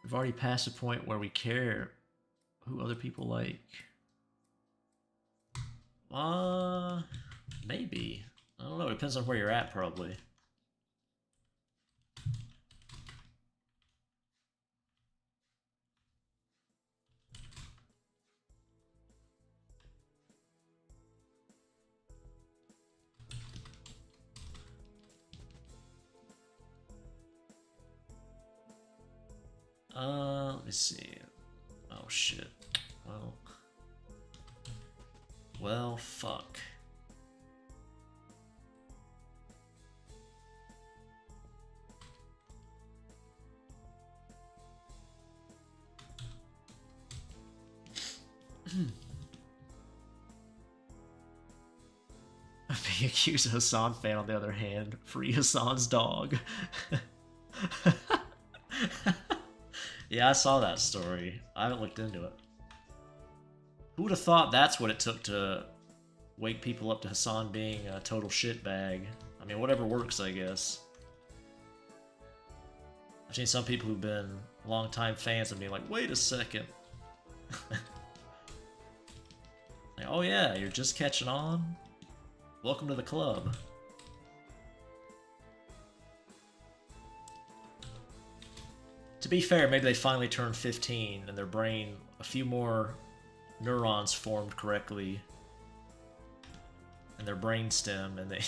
We've already passed the point where we care who other people like. Maybe. I don't know, it depends on where you're at, probably. Let me see. Oh, shit. Well, fuck. Being accused of Hassan fan, on the other hand, free Hassan's dog. Yeah, I saw that story. I haven't looked into it. Who would have thought that's what it took to wake people up to Hassan being a total shitbag? I mean, whatever works, I guess. I've seen some people who've been longtime fans and be like, wait a second. Like, oh yeah, you're just catching on? Welcome to the club. To be fair, maybe they finally turned 15 and their brain, a few more neurons formed correctly in their brainstem, and they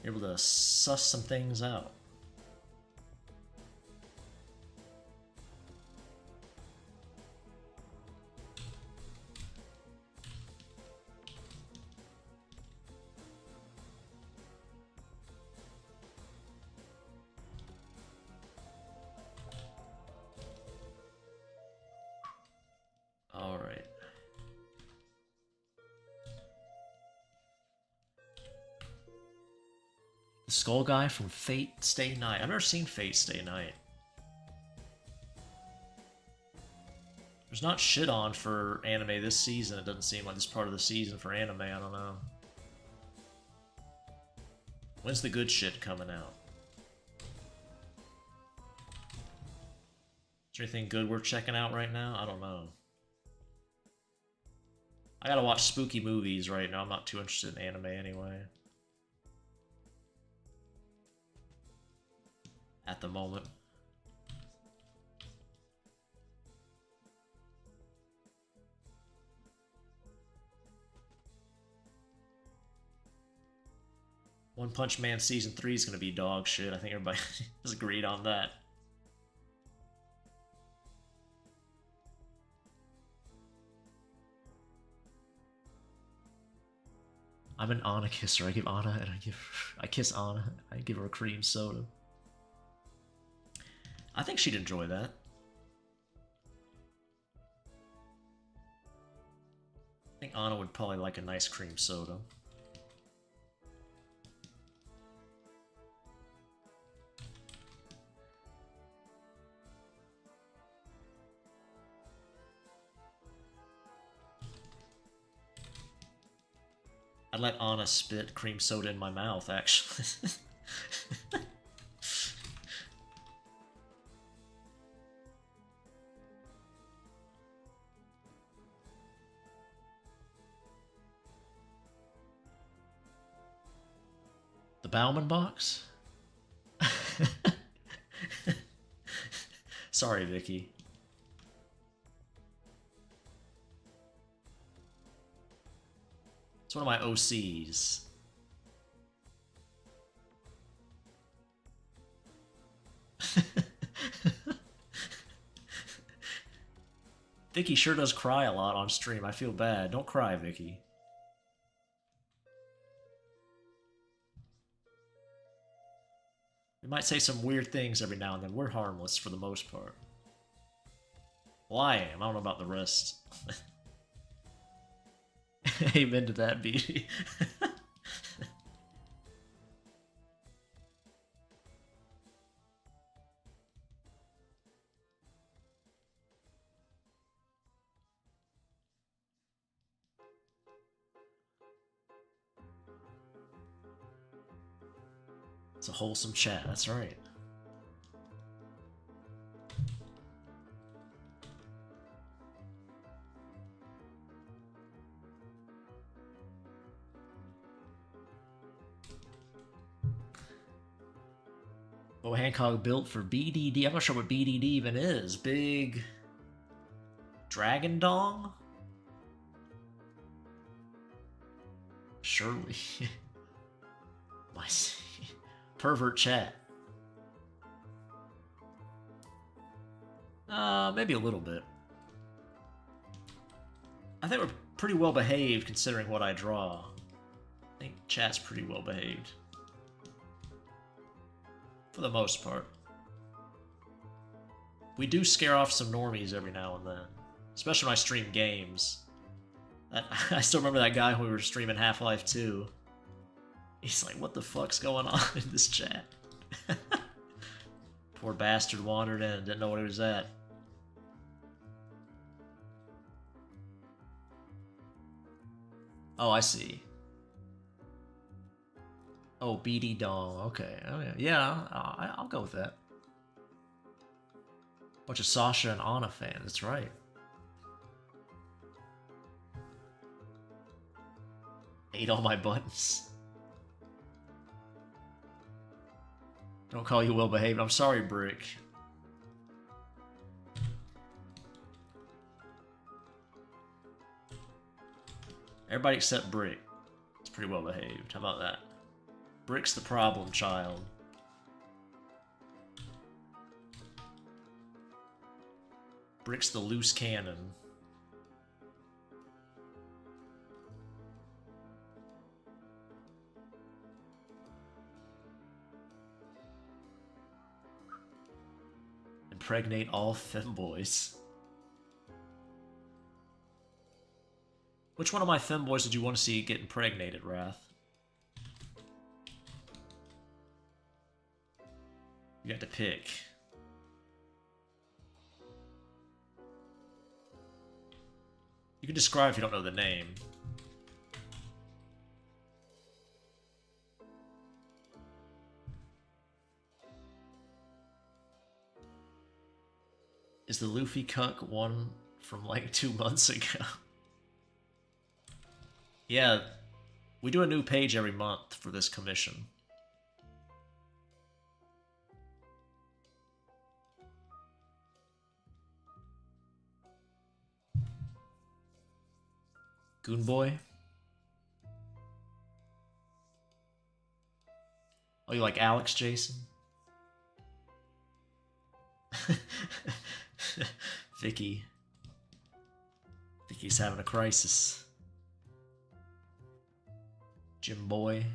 able to suss some things out. The skull guy from Fate Stay Night. I've never seen Fate Stay Night. There's not shit on for anime this season. It doesn't seem like this part of the season for anime. I don't know. When's the good shit coming out? Is there anything good worth checking out right now? I don't know. I gotta watch spooky movies right now. I'm not too interested in anime anyway. At the moment. One Punch Man Season 3 is going to be dog shit. I think everybody has agreed on that. I'm an Anna kisser. I give Anna and I kiss Anna. I give her a cream soda. I think she'd enjoy that. I think Anna would probably like a nice cream soda. I'd let Anna spit cream soda in my mouth, actually. The Bauman box? Sorry, Vicky. It's one of my OCs. Vicky sure does cry a lot on stream. I feel bad. Don't cry, Vicky. We might say some weird things every now and then. We're harmless for the most part. Well, I am. I don't know about the rest. Amen to that, BD. It's a wholesome chat, that's right. Oh, Hancock built for BDD. I'm not sure what BDD even is. Big Dragon Dong? Surely. My pervert chat. Maybe a little bit. I think we're pretty well behaved considering what I draw. I think chat's pretty well behaved. For the most part. We do scare off some normies every now and then. Especially when I stream games. I still remember that guy when we were streaming Half-Life 2. He's like, what the fuck's going on in this chat? Poor bastard wandered in, didn't know what he was at. Oh, I see. Oh, BD Dong. Okay. Oh, yeah. Yeah, I'll go with that. Bunch of Sasha and Anna fans. That's right. Ate all my buttons. Don't call you well behaved. I'm sorry, Brick. Everybody except Brick. It's pretty well behaved. How about that? Brick's the problem child. Brick's the loose cannon. Impregnate all femboys. Which one of my femboys did you want to see get impregnated, Wrath? You got to pick. You can describe if you don't know the name. Is the Luffy cuck one from like 2 months ago? Yeah, we do a new page every month for this commission. Goon Boy? Oh, you like Alex, Jason? Vicky. Vicky's having a crisis. Jim Boy.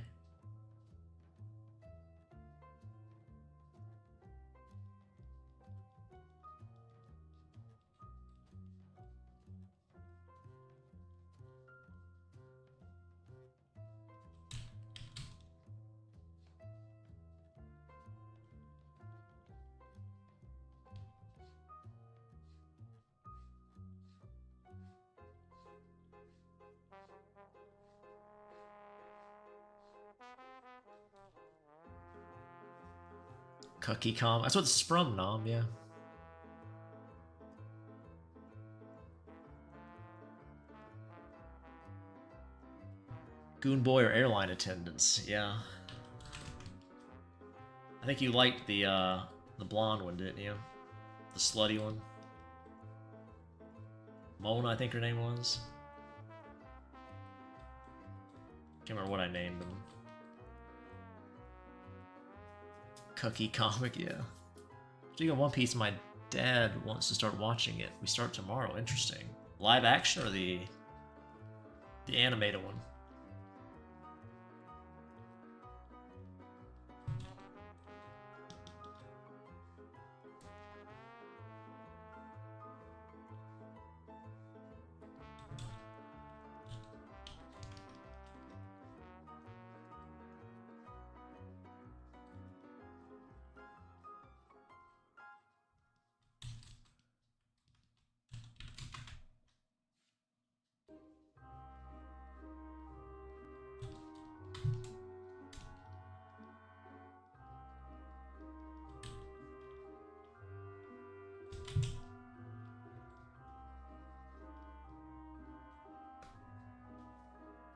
Cookie Com. That's what this is from, Nom, yeah. Goon Boy or airline attendants, yeah. I think you liked the blonde one, didn't you? The slutty one. Mona, I think her name was. Can't remember what I named them. Cookie comic, yeah. Speaking of One Piece, my dad wants to start watching it. We start tomorrow. Interesting. Live action or the animated one?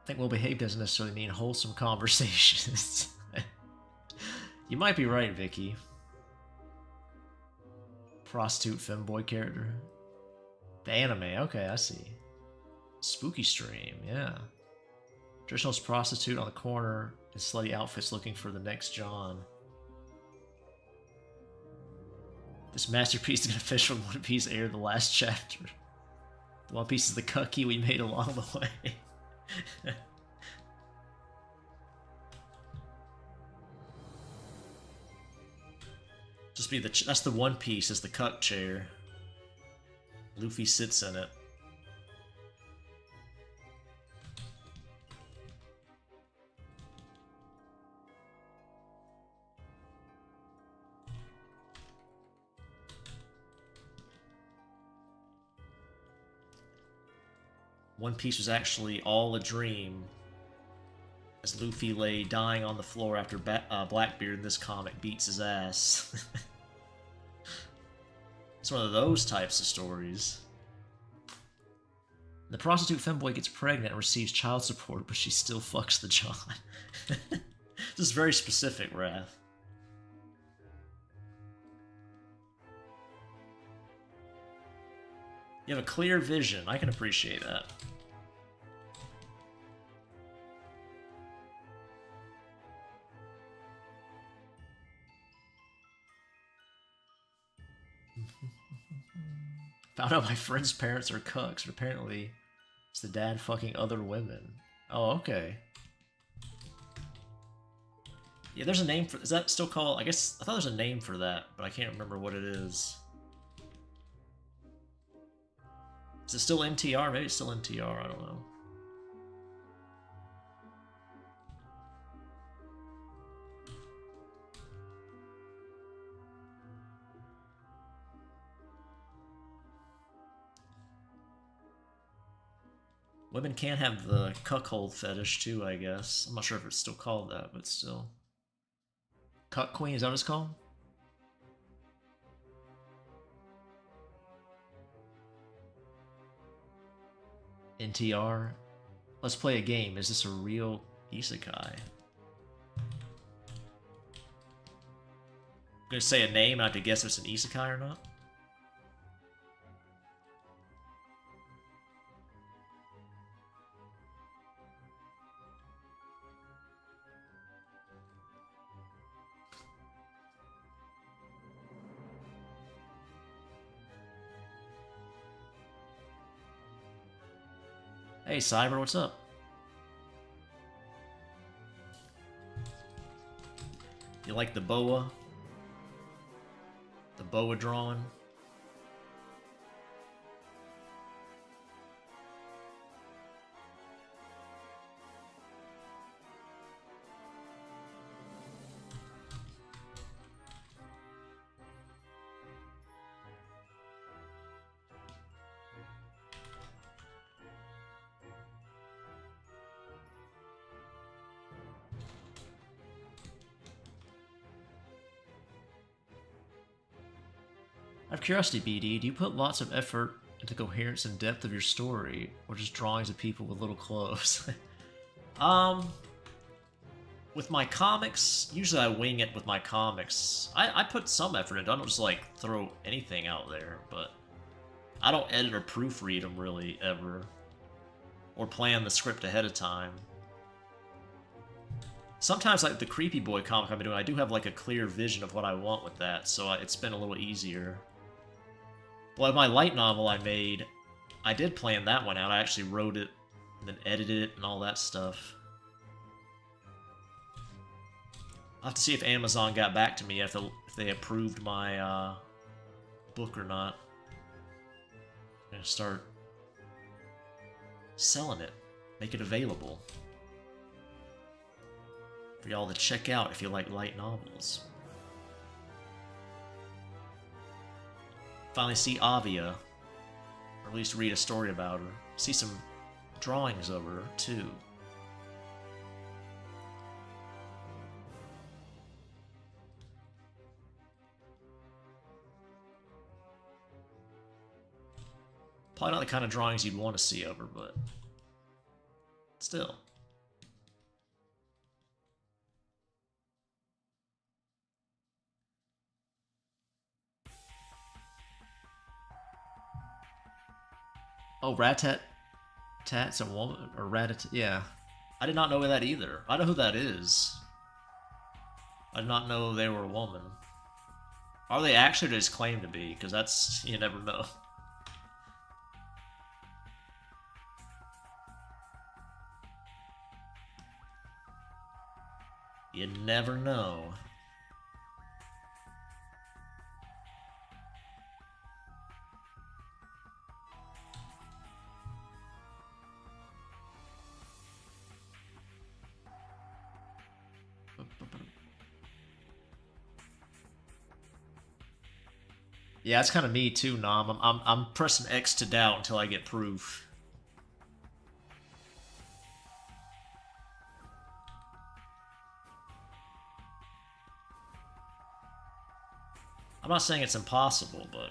I think well behaved doesn't necessarily mean wholesome conversations. You might be right, Vicky. Prostitute femboy character. The anime, okay, I see. Spooky stream, yeah. Traditional prostitute on the corner in slutty outfits looking for the next John. This masterpiece is gonna fish from One Piece aired the last chapter. The One Piece is the cookie we made along the way. Just be that's the One Piece, is the cuck chair. Luffy sits in it. One Piece was actually all a dream, as Luffy lay dying on the floor after Blackbeard in this comic beats his ass. It's one of those types of stories. The prostitute femboy gets pregnant and receives child support, but she still fucks the John. This is very specific, Wrath. You have a clear vision. I can appreciate that. Found out my friend's parents are cucks, but apparently it's the dad fucking other women. Oh, okay. Yeah, there's a name for... Is that still called... I guess... I thought there's a name for that, but I can't remember what it is. Is it still MTR? Maybe it's still MTR, I don't know. Women can have the cuckold fetish too, I guess. I'm not sure if it's still called that, but still. Cuck queen, is that what it's called? NTR. Let's play a game. Is this a real isekai? I'm gonna say a name and I have to guess if it's an isekai or not. Hey Cyber, what's up? You like the boa? The boa drawing? Out of curiosity, BD, do you put lots of effort into coherence and depth of your story, or just drawings of people with little clothes? With my comics, usually I wing it with my comics. I put some effort into it. I don't just like throw anything out there, but I don't edit or proofread them really ever, or plan the script ahead of time. Sometimes, like the Creepy Boy comic I've been doing, I do have like a clear vision of what I want with that, so it's been a little easier. Well, my light novel I made, I did plan that one out. I actually wrote it, and then edited it, and all that stuff. I'll have to see if Amazon got back to me if they approved my book or not. I'm gonna start selling it, make it available for y'all to check out if you like light novels. Finally see Avia, or at least read a story about her. See some drawings of her, too. Probably not the kind of drawings you'd want to see of her, but still. Oh, Rat-tat-tat's a woman? Or Rat-tat... Yeah. I did not know that either. I know who that is. I did not know they were a woman. Are they actually just claim to be? Because that's... you never know. You never know. Yeah, it's kind of me too, Nom. I'm pressing X to doubt until I get proof. I'm not saying it's impossible, but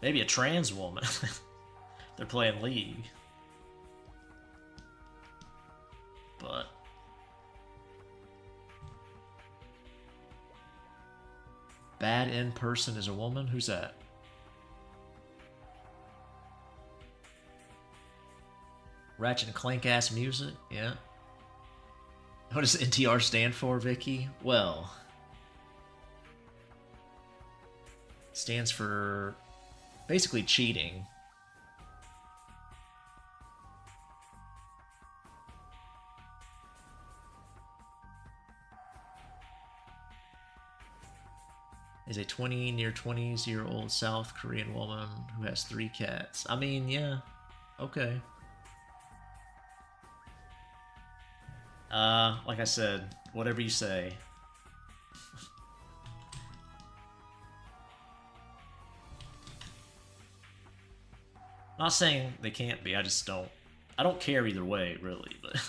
maybe a trans woman. They're playing League. But bad in person is a woman? Who's that? Ratchet and Clank ass music? Yeah. What does NTR stand for, Vicky? Well, stands for basically cheating. is a near 20-year-old South Korean woman who has 3 cats. I mean, yeah, okay. Like I said, whatever you say. Not saying they can't be, I just don't. I don't care either way, really, but.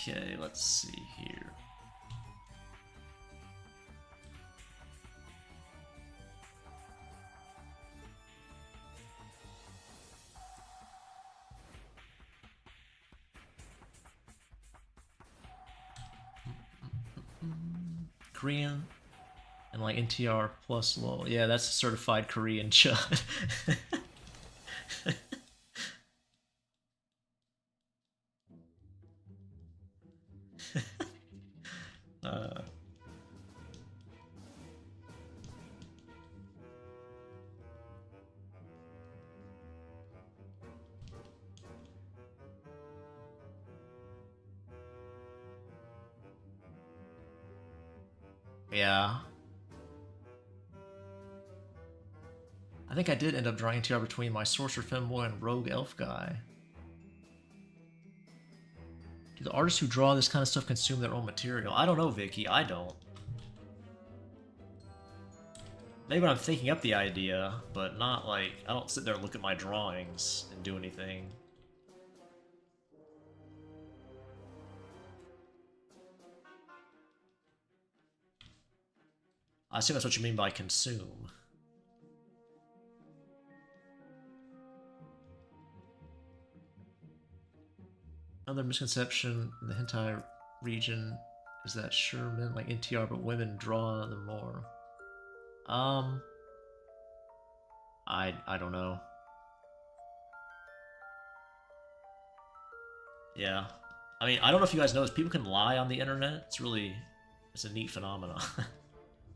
Okay, let's see here. Korean and like NTR plus lol. Yeah, that's a certified Korean chud. uh, yeah. I think I did end up drawing NTR between my Sorcerer Femboy and Rogue Elf guy. Do the artists who draw this kind of stuff consume their own material? I don't know, Vicky. I don't. Maybe when I'm thinking up the idea, but not like... I don't sit there and look at my drawings and do anything. I assume that's what you mean by consume. Another misconception in the hentai region is that sure men like NTR, but women draw them more. I don't know. Yeah. I mean, I don't know if you guys know this, people can lie on the internet. It's a neat phenomenon.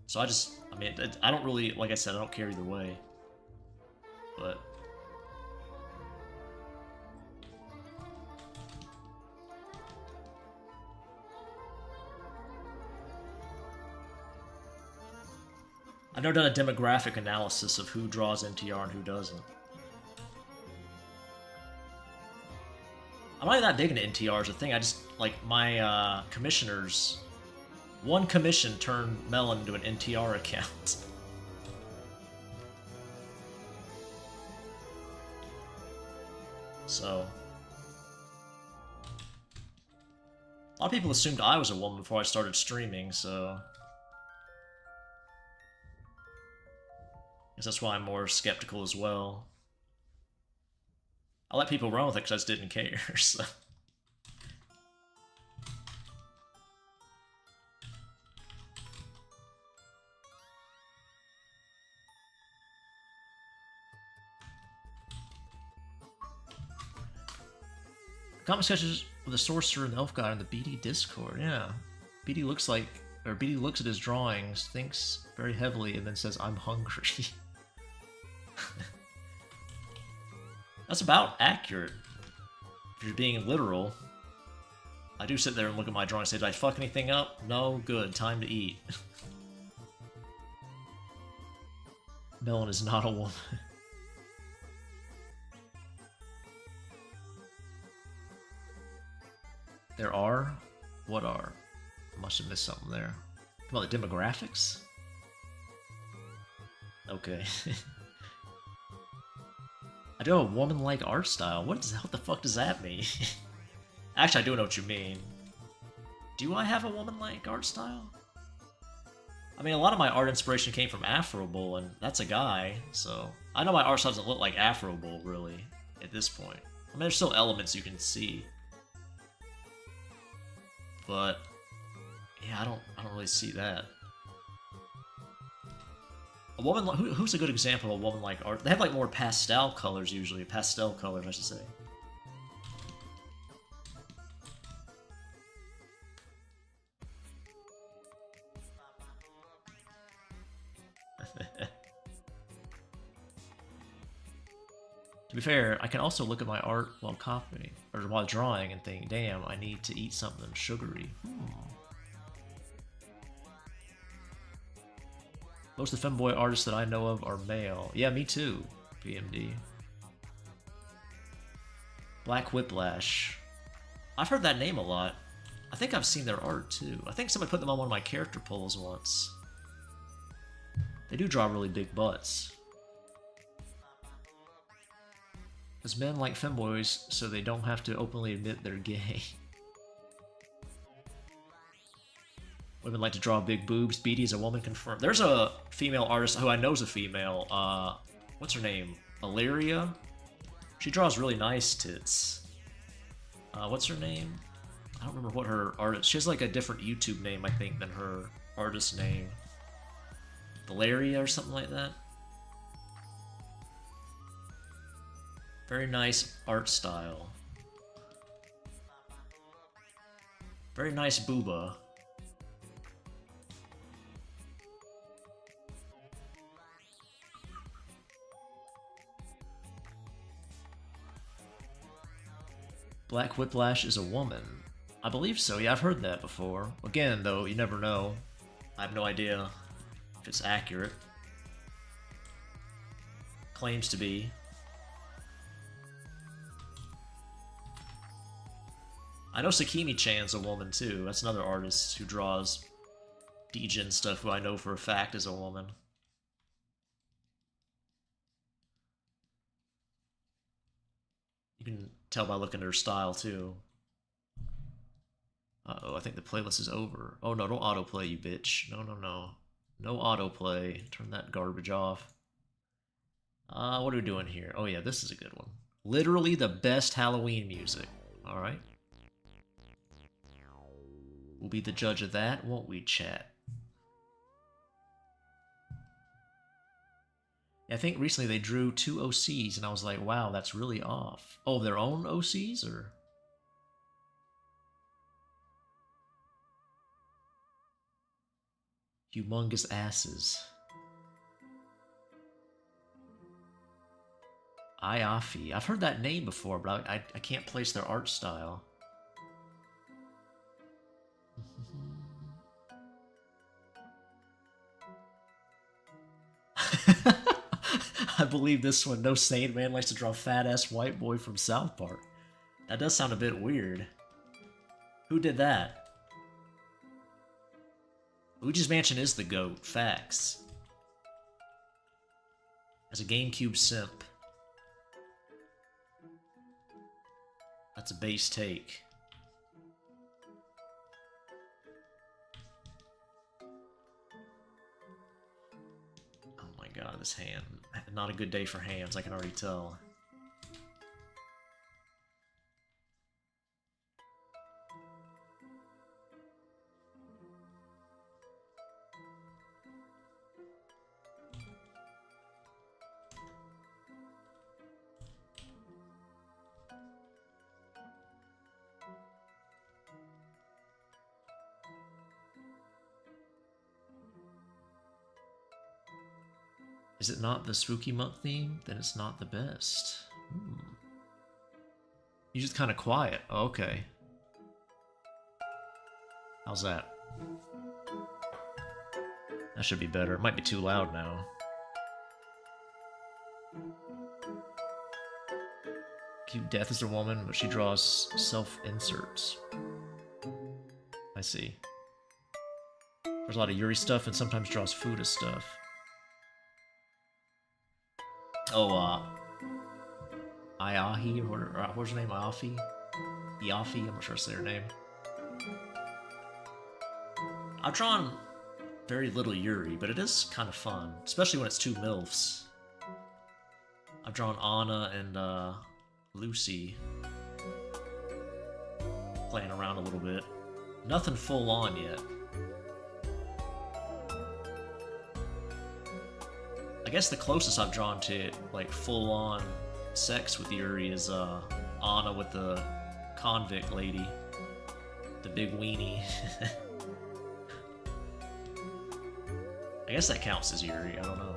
So I mean, I don't really, like I said, I don't care either way. But... I've never done a demographic analysis of who draws NTR and who doesn't. I'm not even that big into NTR as a thing. I just, like, my commissioners... One commission turned Melon into an NTR account. So... A lot of people assumed I was a woman before I started streaming, so... I guess that's why I'm more skeptical as well. I let people run with it because I just didn't care, so... Comic sketches with a sorcerer and elf guy on the BD Discord, yeah. BD looks at his drawings, thinks very heavily, and then says, "I'm hungry." That's about accurate. If you're being literal. I do sit there and look at my drawings and say, did I fuck anything up? No? Good. Time to eat. Melon is not a woman. There are? What are? I must have missed something there. Come on, the demographics? Okay. I do have a woman-like art style. What the fuck does that mean? Actually, I do know what you mean. Do I have a woman-like art style? I mean, a lot of my art inspiration came from Afro Bull, and that's a guy, so... I know my art style doesn't look like Afro Bull, really, at this point. I mean, there's still elements you can see. But... yeah, I don't really see that. A woman, who's a good example of a woman like art? They have like more pastel colors usually. Pastel colors, I should say. To be fair, I can also look at my art while copying, or while drawing and think, damn, I need to eat something sugary. Most of the femboy artists that I know of are male. Yeah, me too, PMD. Black Whiplash. I've heard that name a lot. I think I've seen their art too. I think somebody put them on one of my character polls once. They do draw really big butts. Because men like femboys, so they don't have to openly admit they're gay. Women like to draw big boobs. Beatty is a woman confirmed. There's a female artist who I know is a female. What's her name? Illyria? She draws really nice tits. What's her name? I don't remember what her artist... She has like a different YouTube name, I think, than her artist name. Valeria or something like that. Very nice art style. Very nice booba. Black Whiplash is a woman. I believe so, yeah, I've heard that before. Again, though, you never know. I have no idea if it's accurate. Claims to be. I know Sakimi-chan's a woman, too. That's another artist who draws Degen stuff who I know for a fact is a woman. You can tell by looking at her style, too. Uh-oh, I think the playlist is over. Oh, no, don't autoplay, you bitch. No, no, no. No autoplay. Turn that garbage off. What are we doing here? Oh, yeah, this is a good one. Literally the best Halloween music. Alright. We'll be the judge of that, won't we, chat? I think recently they drew 2 OCs, and I was like, wow, that's really off. Oh, their own OCs, or? Humongous asses. Iafi. I've heard that name before, but I can't place their art style. I believe this one. No sane man likes to draw fat-ass white boy from South Park. That does sound a bit weird. Who did that? Luigi's Mansion is the GOAT. Facts. As a GameCube simp. That's a base take. Oh my god, this hand. Not a good day for hands, I can already tell. Is it not the spooky month theme? Then it's not the best. You're just kind of quiet. Oh, okay. How's that? That should be better. It might be too loud now. Cute Death is a woman, but she draws self-inserts. I see. There's a lot of Yuri stuff and sometimes draws Fuda stuff. Oh, Iahi, or what's her name? Iafi? Iafi, I'm not sure I say her name. I've drawn very little Yuri, but it is kind of fun, especially when it's 2 MILFs. I've drawn Anna and Lucy playing around a little bit. Nothing full on yet. I guess the closest I've drawn to like full-on sex with Yuri is Anna with the convict lady, the big weenie. I guess that counts as Yuri. I don't know.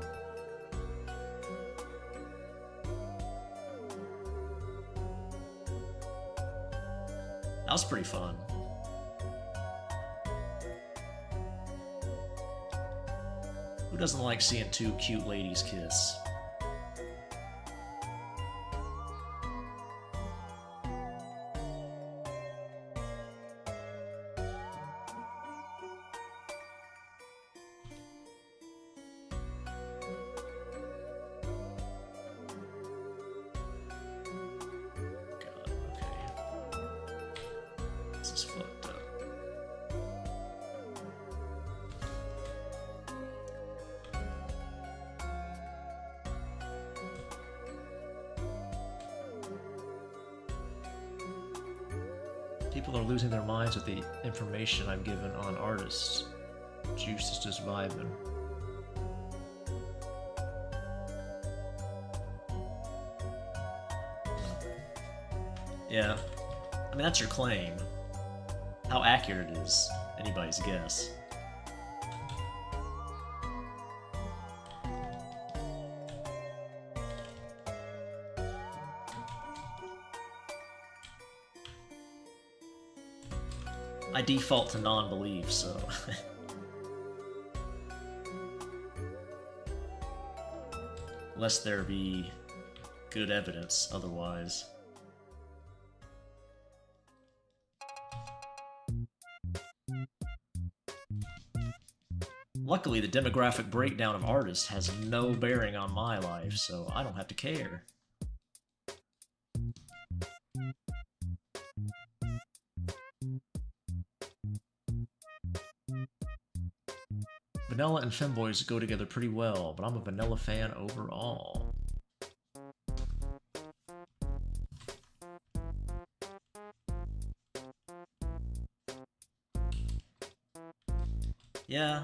That was pretty fun. Who doesn't like seeing two cute ladies kiss? People are losing their minds with the information I've given on artists. Juice is just vibing. Yeah. I mean, that's your claim. How accurate it is, anybody's guess. I default to non-belief, so... Lest there be good evidence otherwise. Luckily, the demographic breakdown of artists has no bearing on my life, so I don't have to care. Vanilla and femboys go together pretty well, but I'm a vanilla fan overall. Yeah,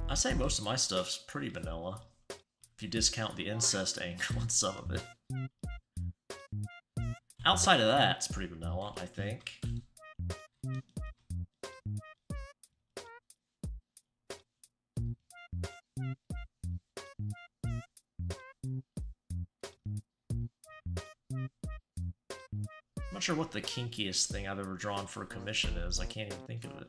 I say most of my stuff's pretty vanilla, if you discount the incest angle on some of it. Outside of that, it's pretty vanilla, I think. I'm not sure what the kinkiest thing I've ever drawn for a commission is. I can't even think of it.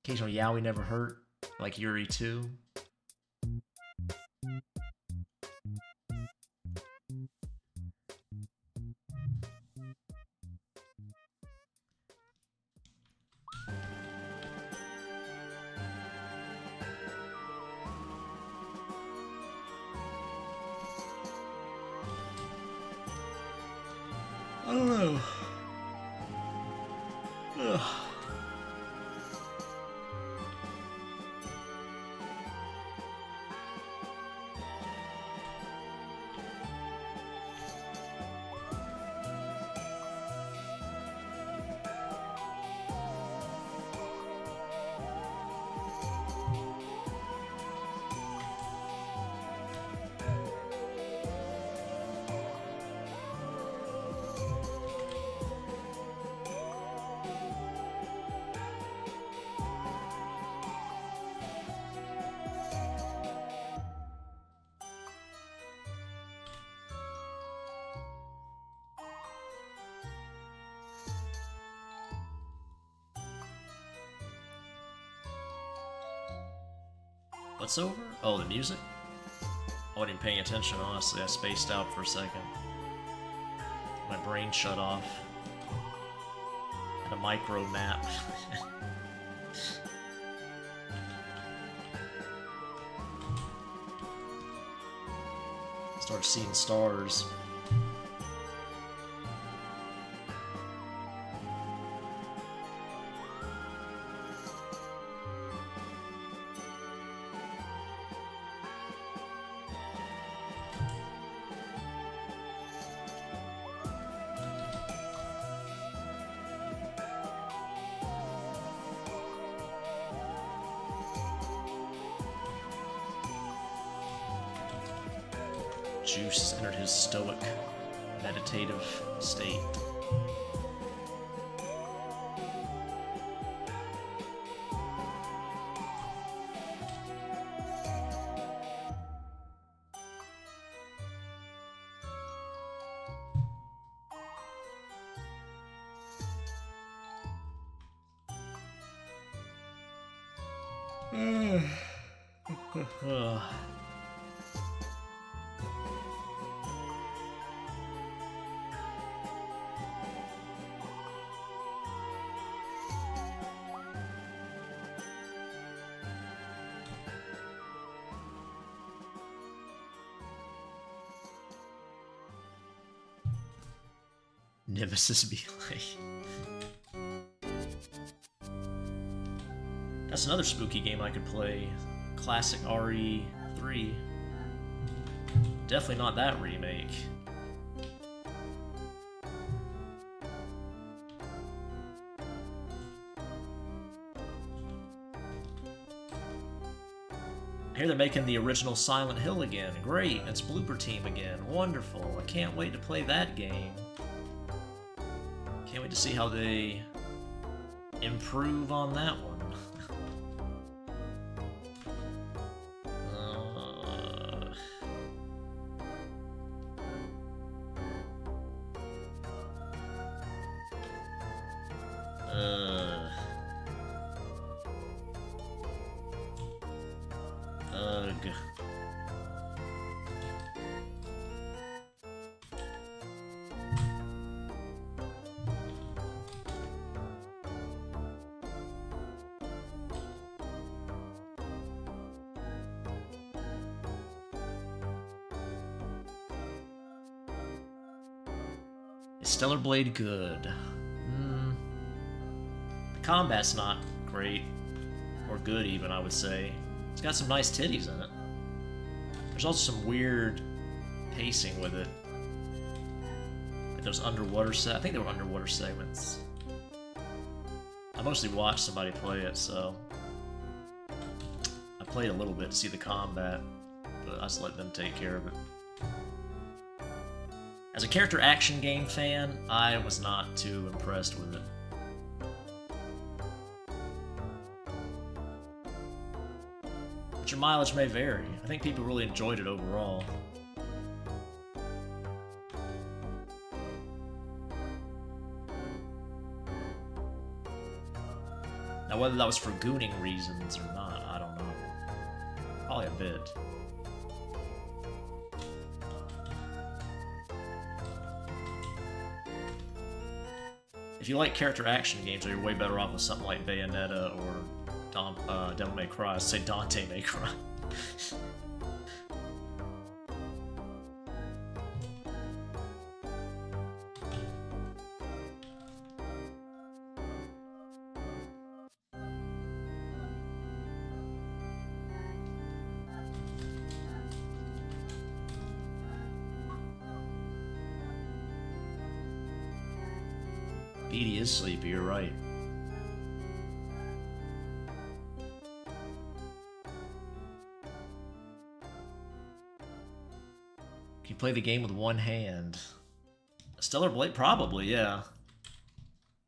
Occasional yaoi never hurt, like Yuri 2. I don't know. Ugh. What's over? Oh, the music? I wasn't even paying attention, honestly. I spaced out for a second. My brain shut off. Had a micro nap. Start seeing stars. Juice has entered his stoic, meditative state. Nemesis be like. That's another spooky game I could play. Classic RE3. Definitely not that remake. I hear they're making the original Silent Hill again. Great, it's Blooper Team again. Wonderful. I can't wait to play that game. Can't wait to see how they improve on that one. Is Stellar Blade good? The combat's not great, or good even, I would say. It's got some nice titties in it. There's also some weird pacing with it. Like those underwater I think they were underwater segments. I mostly watched somebody play it, so I played a little bit to see the combat, but I just let them take care of it. As a character action game fan, I was not too impressed with it. But your mileage may vary. I think people really enjoyed it overall. Now whether that was for gooning reasons or not, I don't know. Probably a bit. If you like character action games, you're way better off with something like Bayonetta or Devil May Cry. I'd say Dante May Cry. Edie is sleepy, you're right. Can you play the game with one hand? Stellar Blade? Probably, yeah.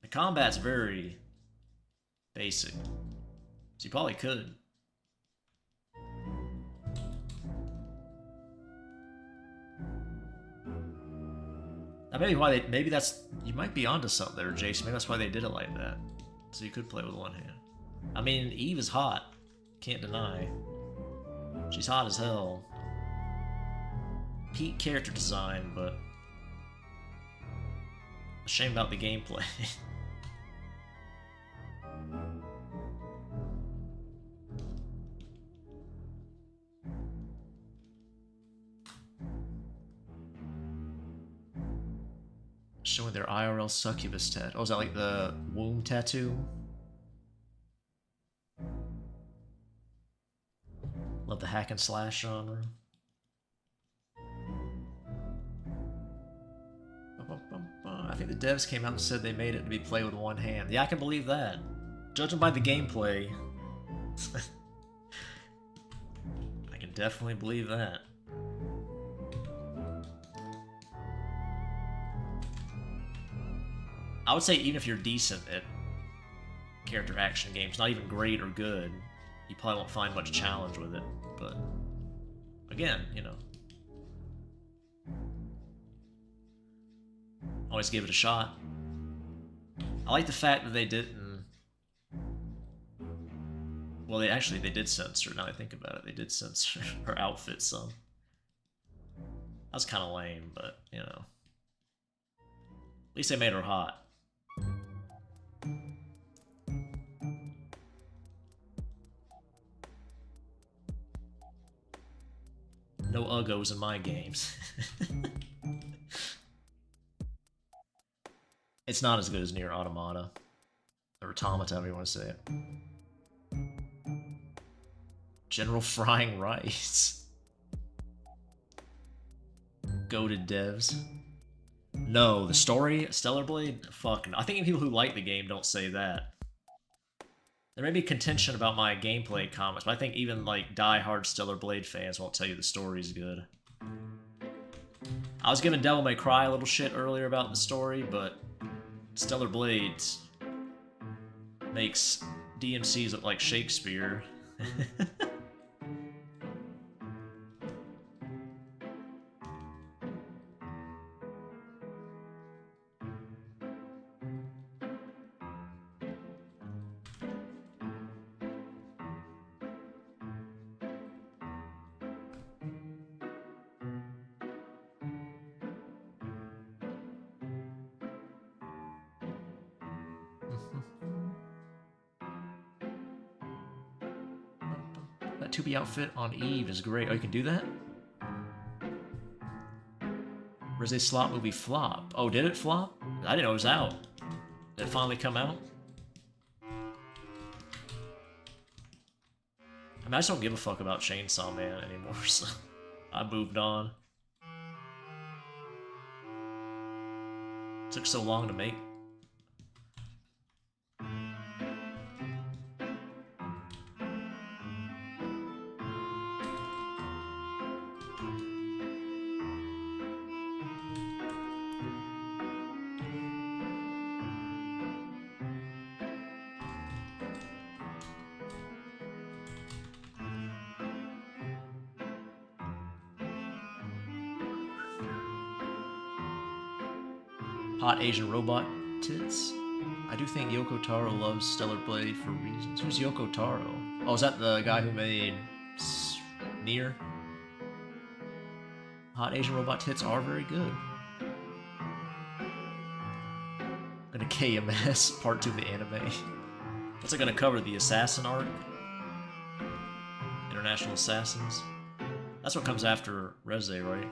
The combat's very basic, so you probably could. Now maybe that's, you might be onto something there, Jason. Maybe that's why they did it like that. So you could play with one hand. I mean, Eve is hot. Can't deny. She's hot as hell. Peak character design, but a shame about the gameplay. Showing their IRL succubus tattoo. Oh, is that like the womb tattoo? Love the hack and slash genre. I think the devs came out and said they made it to be played with one hand. Yeah, I can believe that. Judging by the gameplay, I can definitely believe that. I would say even if you're decent at character action games, not even great or good, you probably won't find much challenge with it. But again, you know, always give it a shot. I like the fact that they didn't. Well, they did censor. Now that I think about it, they did censor her outfit some. That was kind of lame, but you know, at least they made her hot. No uggos in my games. It's not as good as Nier Automata. Or Automata, however you want to say it. General frying rice. Goated devs. No, the story, Stellar Blade? Fuck no. I think people who like the game don't say that. There may be contention about my gameplay comments, but I think even like die-hard Stellar Blade fans won't tell you the story's good. I was giving Devil May Cry a little shit earlier about the story, but Stellar Blades makes DMCs look like Shakespeare. That 2B outfit on Eve is great. Oh, you can do that? Rese slot movie flop. Oh, did it flop? I didn't know it was out. Did it finally come out? I mean, I just don't give a fuck about Chainsaw Man anymore, so I moved on. It took so long to make. Hot Asian robot tits. I do think Yoko Taro loves Stellar Blade for reasons. Who's Yoko Taro? Oh, is that the guy who made Nier? Hot Asian robot tits are very good. Gonna KMS part 2 of the anime. What's it gonna cover? The Assassin arc? International Assassins? That's what comes after Reze, right?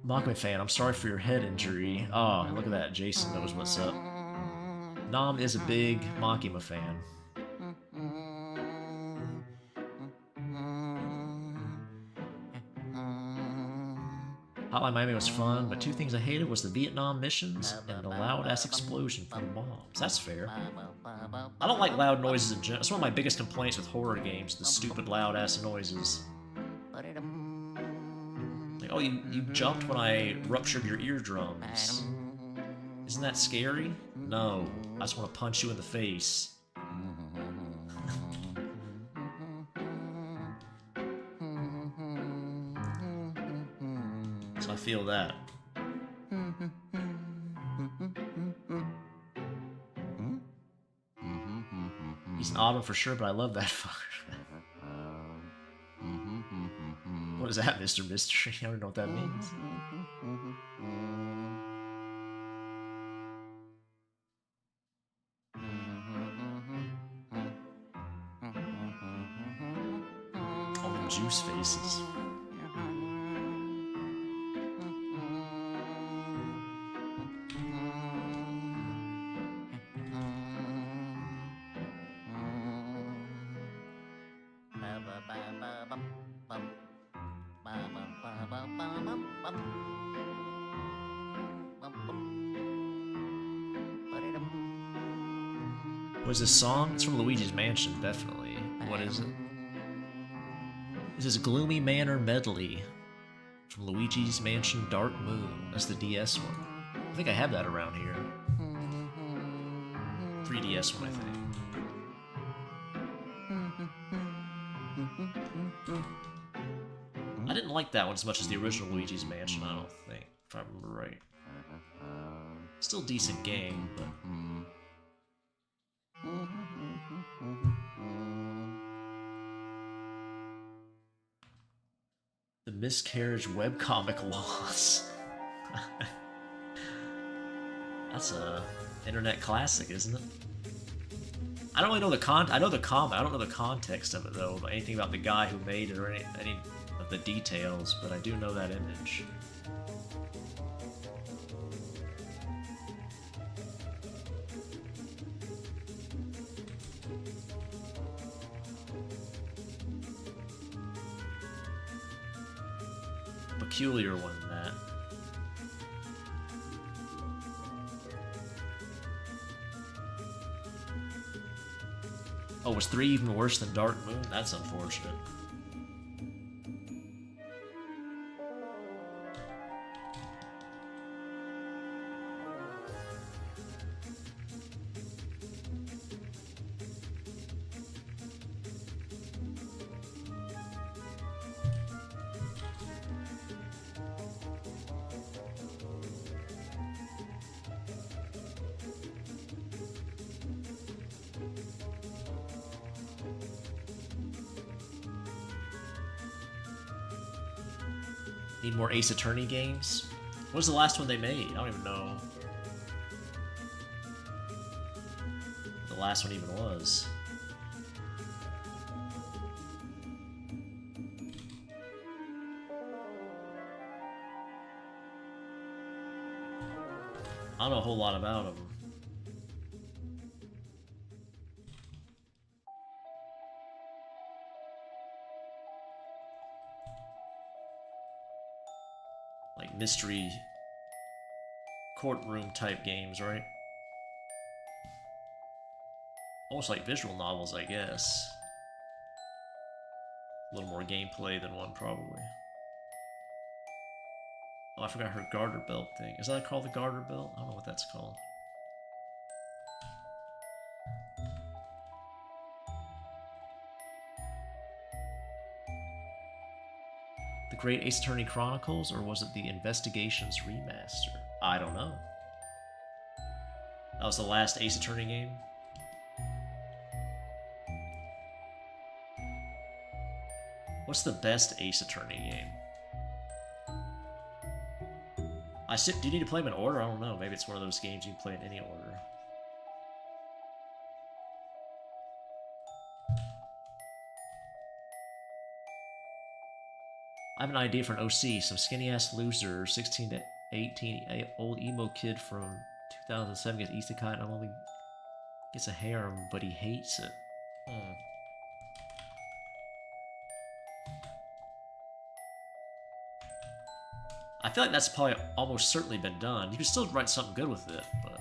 Machman fan, I'm sorry for your head injury. Oh, look at that. Jason knows what's up. Nam is a big Makima fan. Hotline Miami was fun, but two things I hated was the Vietnam missions and the loud-ass explosion from the bombs. That's fair. I don't like loud noises in general. That's one of my biggest complaints with horror games, the stupid loud-ass noises. Like, oh, you jumped when I ruptured your eardrums. Isn't that scary? No, I just want to punch you in the face. So I feel that. He's an odd one for sure, but I love that fucker. What is that, Mr. Mystery? I don't know what that means. All the juice faces. Was this song? It's from Luigi's Mansion, definitely. What is it? This is Gloomy Manor Medley from Luigi's Mansion Dark Moon. That's the DS one. I think I have that around here. 3DS one, I think. I didn't like that one as much as the original Luigi's Mansion, I don't think, if I remember right. Still decent game, but... The Miscarriage webcomic loss. That's a internet classic, isn't it? I don't really know the I know the comic. I don't know the context of it though, but anything about the guy who made it or any of the details. But I do know that image. Peculiar one, that. Oh, was 3 even worse than Dark Moon? That's unfortunate. Need more Ace Attorney games? What was the last one they made? I don't even know what the last one even was. I don't know a whole lot about them. Like mystery courtroom type games, right? Almost like visual novels, I guess. A little more gameplay than one, probably. Oh, I forgot her garter belt thing. Is that called the garter belt? I don't know what that's called. The Great Ace Attorney Chronicles, or was it the Investigations Remaster? I don't know. That was the last Ace Attorney game? What's the best Ace Attorney game? Do you need to play them in order? I don't know. Maybe it's one of those games you can play in any order. I have an idea for an OC. Some skinny-ass loser, 16 to 18, old emo kid from 2007 gets isekai and only gets a harem, but he hates it. I feel like that's probably almost certainly been done. You can still write something good with it, but it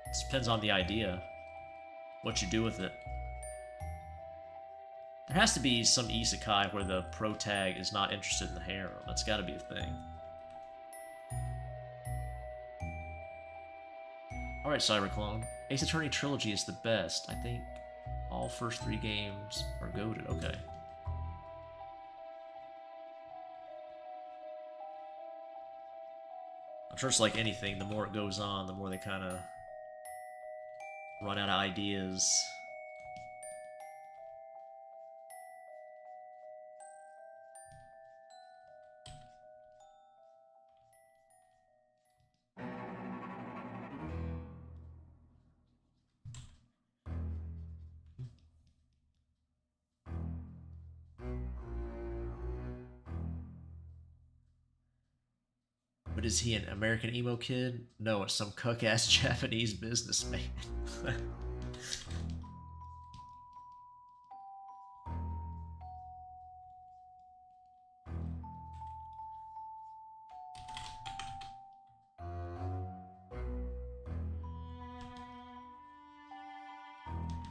just depends on the idea, what you do with it. There has to be some isekai where the pro-tag is not interested in the harem. That's gotta be a thing. Alright, Cyberclone. Ace Attorney Trilogy is the best. I think all first 3 games are goated. Okay. I'm sure it's like anything, the more it goes on, the more they kind of run out of ideas. But is he an American emo kid? No, it's some cuck-ass Japanese businessman.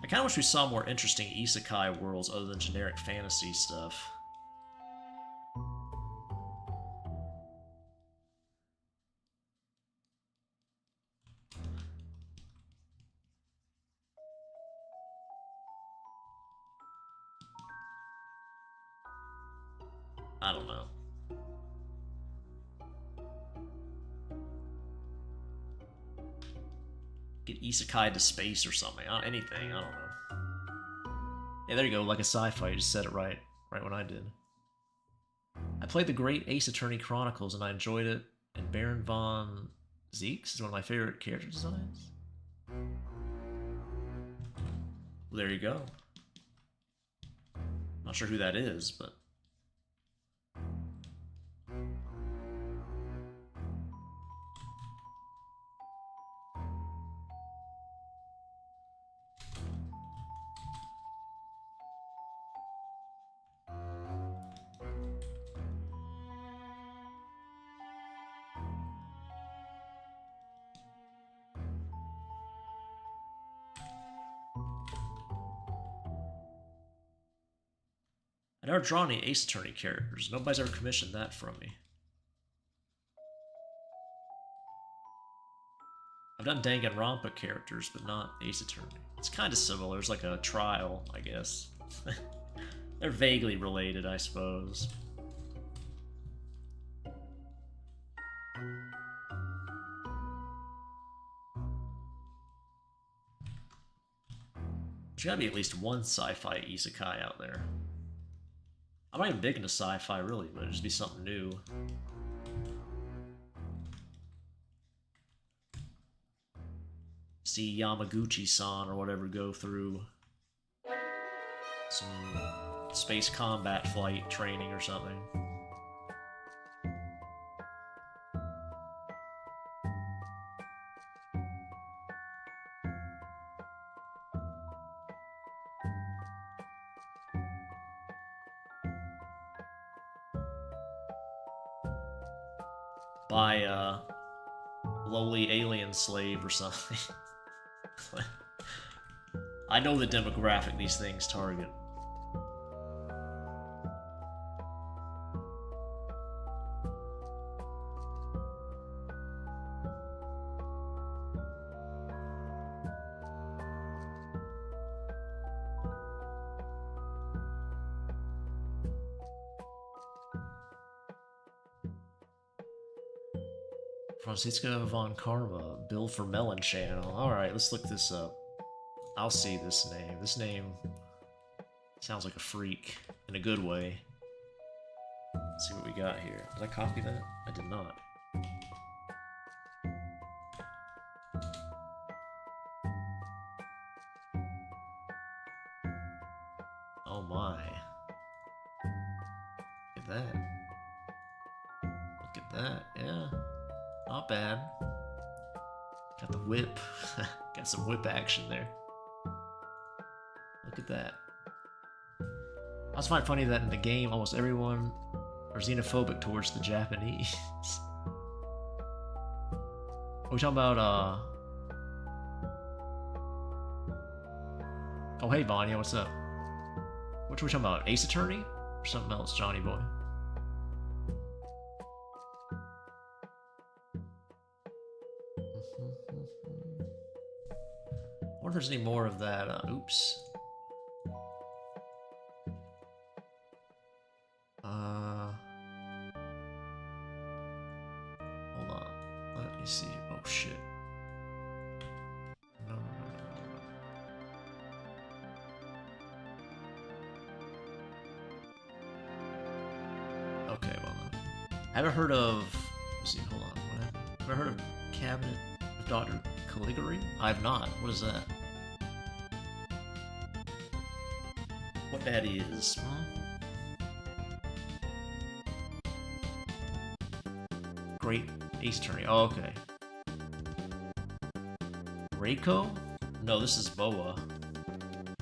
I kind of wish we saw more interesting isekai worlds other than generic fantasy stuff. I don't know. Get isekai to space or something. Anything, I don't know. Yeah, there you go, like a sci-fi, you just said it right when I did. I played the great Ace Attorney Chronicles and I enjoyed it, and Baron von Zeeks is one of my favorite character designs. Well, there you go. Not sure who that is, but... I never drawn any Ace Attorney characters. Nobody's ever commissioned that from me. I've done Danganronpa characters, but not Ace Attorney. It's kind of similar. It's like a trial, I guess. They're vaguely related, I suppose. There's gotta be at least one sci-fi isekai out there. I'm not even big into sci-fi, really, but it'd just be something new. See Yamaguchi-san or whatever go through some space combat flight training or something. By a lowly alien slave or something. I know the demographic these things target. Franziska von Karma, Bill for Melon Channel. Alright, let's look this up. I'll see this name. This name sounds like a freak in a good way. Let's see what we got here. Did I copy that? I did not. Oh my. Look at that. Look at that, yeah. Not bad. Got the whip. Got some whip action there. Look at that. I also find it funny that in the game, almost everyone are xenophobic towards the Japanese. Are we talking about, Oh, hey, Vanya, what's up? What are we talking about? Ace Attorney? Or something else, Johnny boy? I wonder if there's any more of that, oops. Hold on. Let me see. Oh, shit. No. Okay, well, I haven't heard of... Let's see, hold on. Have I heard of Cabinet of Dr. Caligari? I have not. What is that? What that is, huh? Great Ace Attorney. Oh, okay. Reiko? No, this is Boa.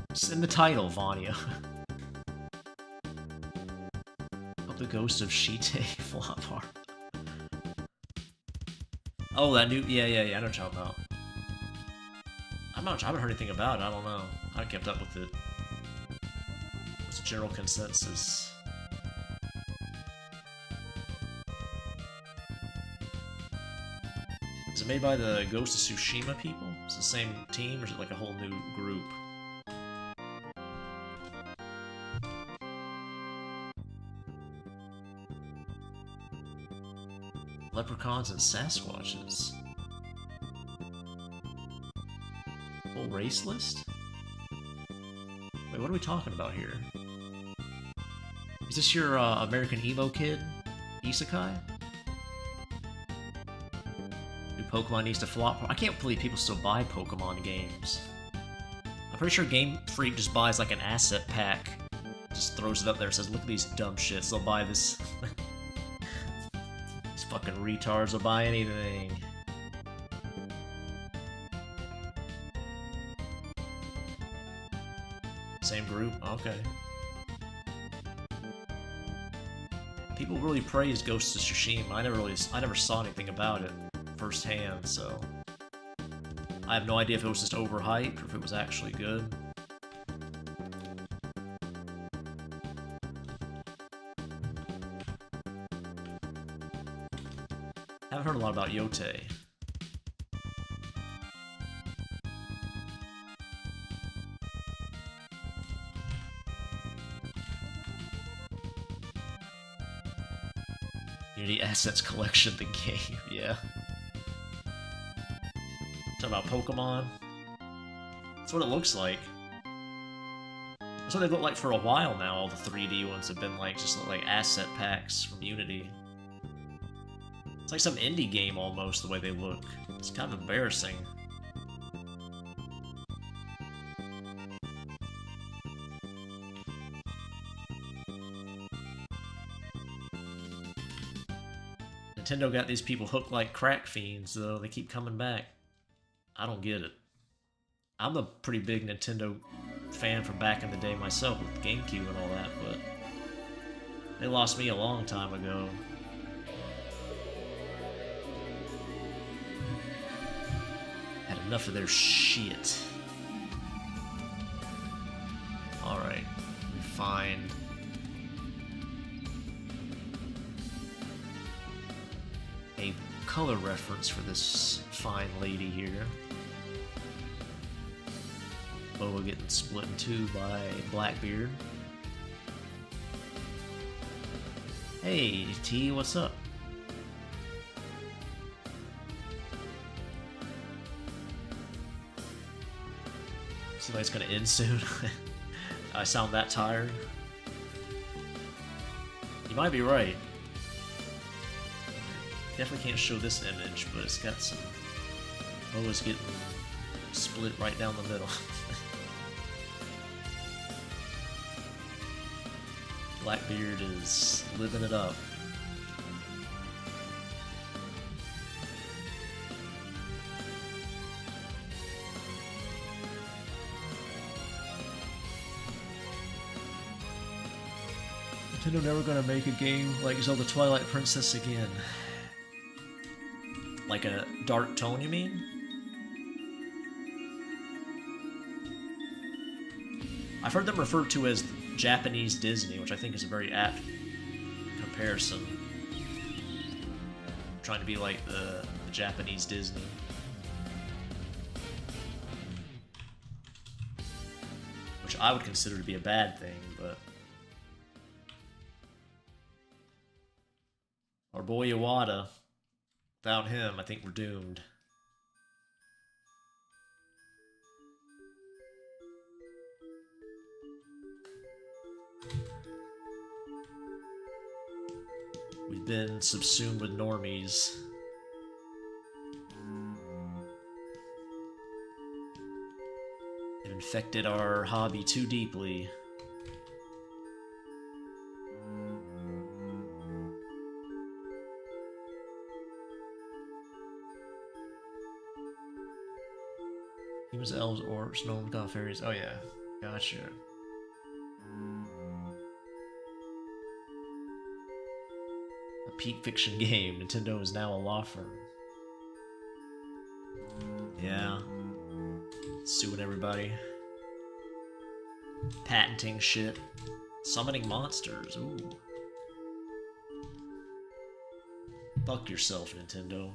It's in the title, Vanya. Of the Ghost of Shite Flopar. Oh, that new... Yeah, I know what you're talking about. I haven't heard anything about it, I don't know. I kept up with it. What's the general consensus? Is it made by the Ghost of Tsushima people? Is it the same team, or is it like a whole new group? Leprechauns and Sasquatches. Full race list? Wait, what are we talking about here? Is this your American Emo kid? Isekai? New Pokemon needs to flop. I can't believe people still buy Pokemon games. I'm pretty sure Game Freak just buys like an asset pack, just throws it up there and says, look at these dumb shits, they'll buy this. These fucking retards will buy anything. Same group? Okay. People really praise Ghost of Tsushima. I never saw anything about it firsthand, so I have no idea if it was just overhyped or if it was actually good. I haven't heard a lot about Yote. Unity Assets Collection, the game, yeah. Talking about Pokemon. That's what it looks like. That's what they've looked like for a while now. All the 3D ones have been like just like asset packs from Unity. It's like some indie game almost, the way they look. It's kind of embarrassing. Nintendo got these people hooked like crack fiends, though. They keep coming back. I don't get it. I'm a pretty big Nintendo fan from back in the day myself with GameCube and all that, but they lost me a long time ago. Had enough of their shit. Alright, we find a color reference for this fine lady here. Boa getting split in two by Blackbeard. Hey, T, what's up? Seems like it's gonna end soon. I sound that tired. You might be right. Definitely can't show this image, but it's got some... Boa's getting split right down the middle. Blackbeard is living it up. Nintendo never gonna make a game like Zelda Twilight Princess again. Like a dark tone, you mean? I've heard them referred to as Japanese Disney, which I think is a very apt comparison. Trying to be like the Japanese Disney. Which I would consider to be a bad thing, but... Our boy Iwata, without him, I think we're doomed. We've been subsumed with normies. They've infected our hobby too deeply. Humans, elves, orcs, gnomes, god fairies. Oh yeah, gotcha. A peak fiction game. Nintendo is now a law firm. Yeah. Suing everybody. Patenting shit. Summoning monsters, ooh. Fuck yourself, Nintendo.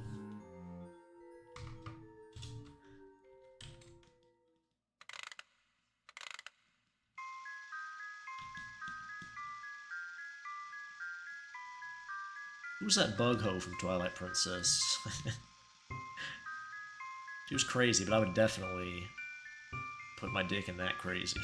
Who's that bug hoe from Twilight Princess? She was crazy, but I would definitely put my dick in that crazy.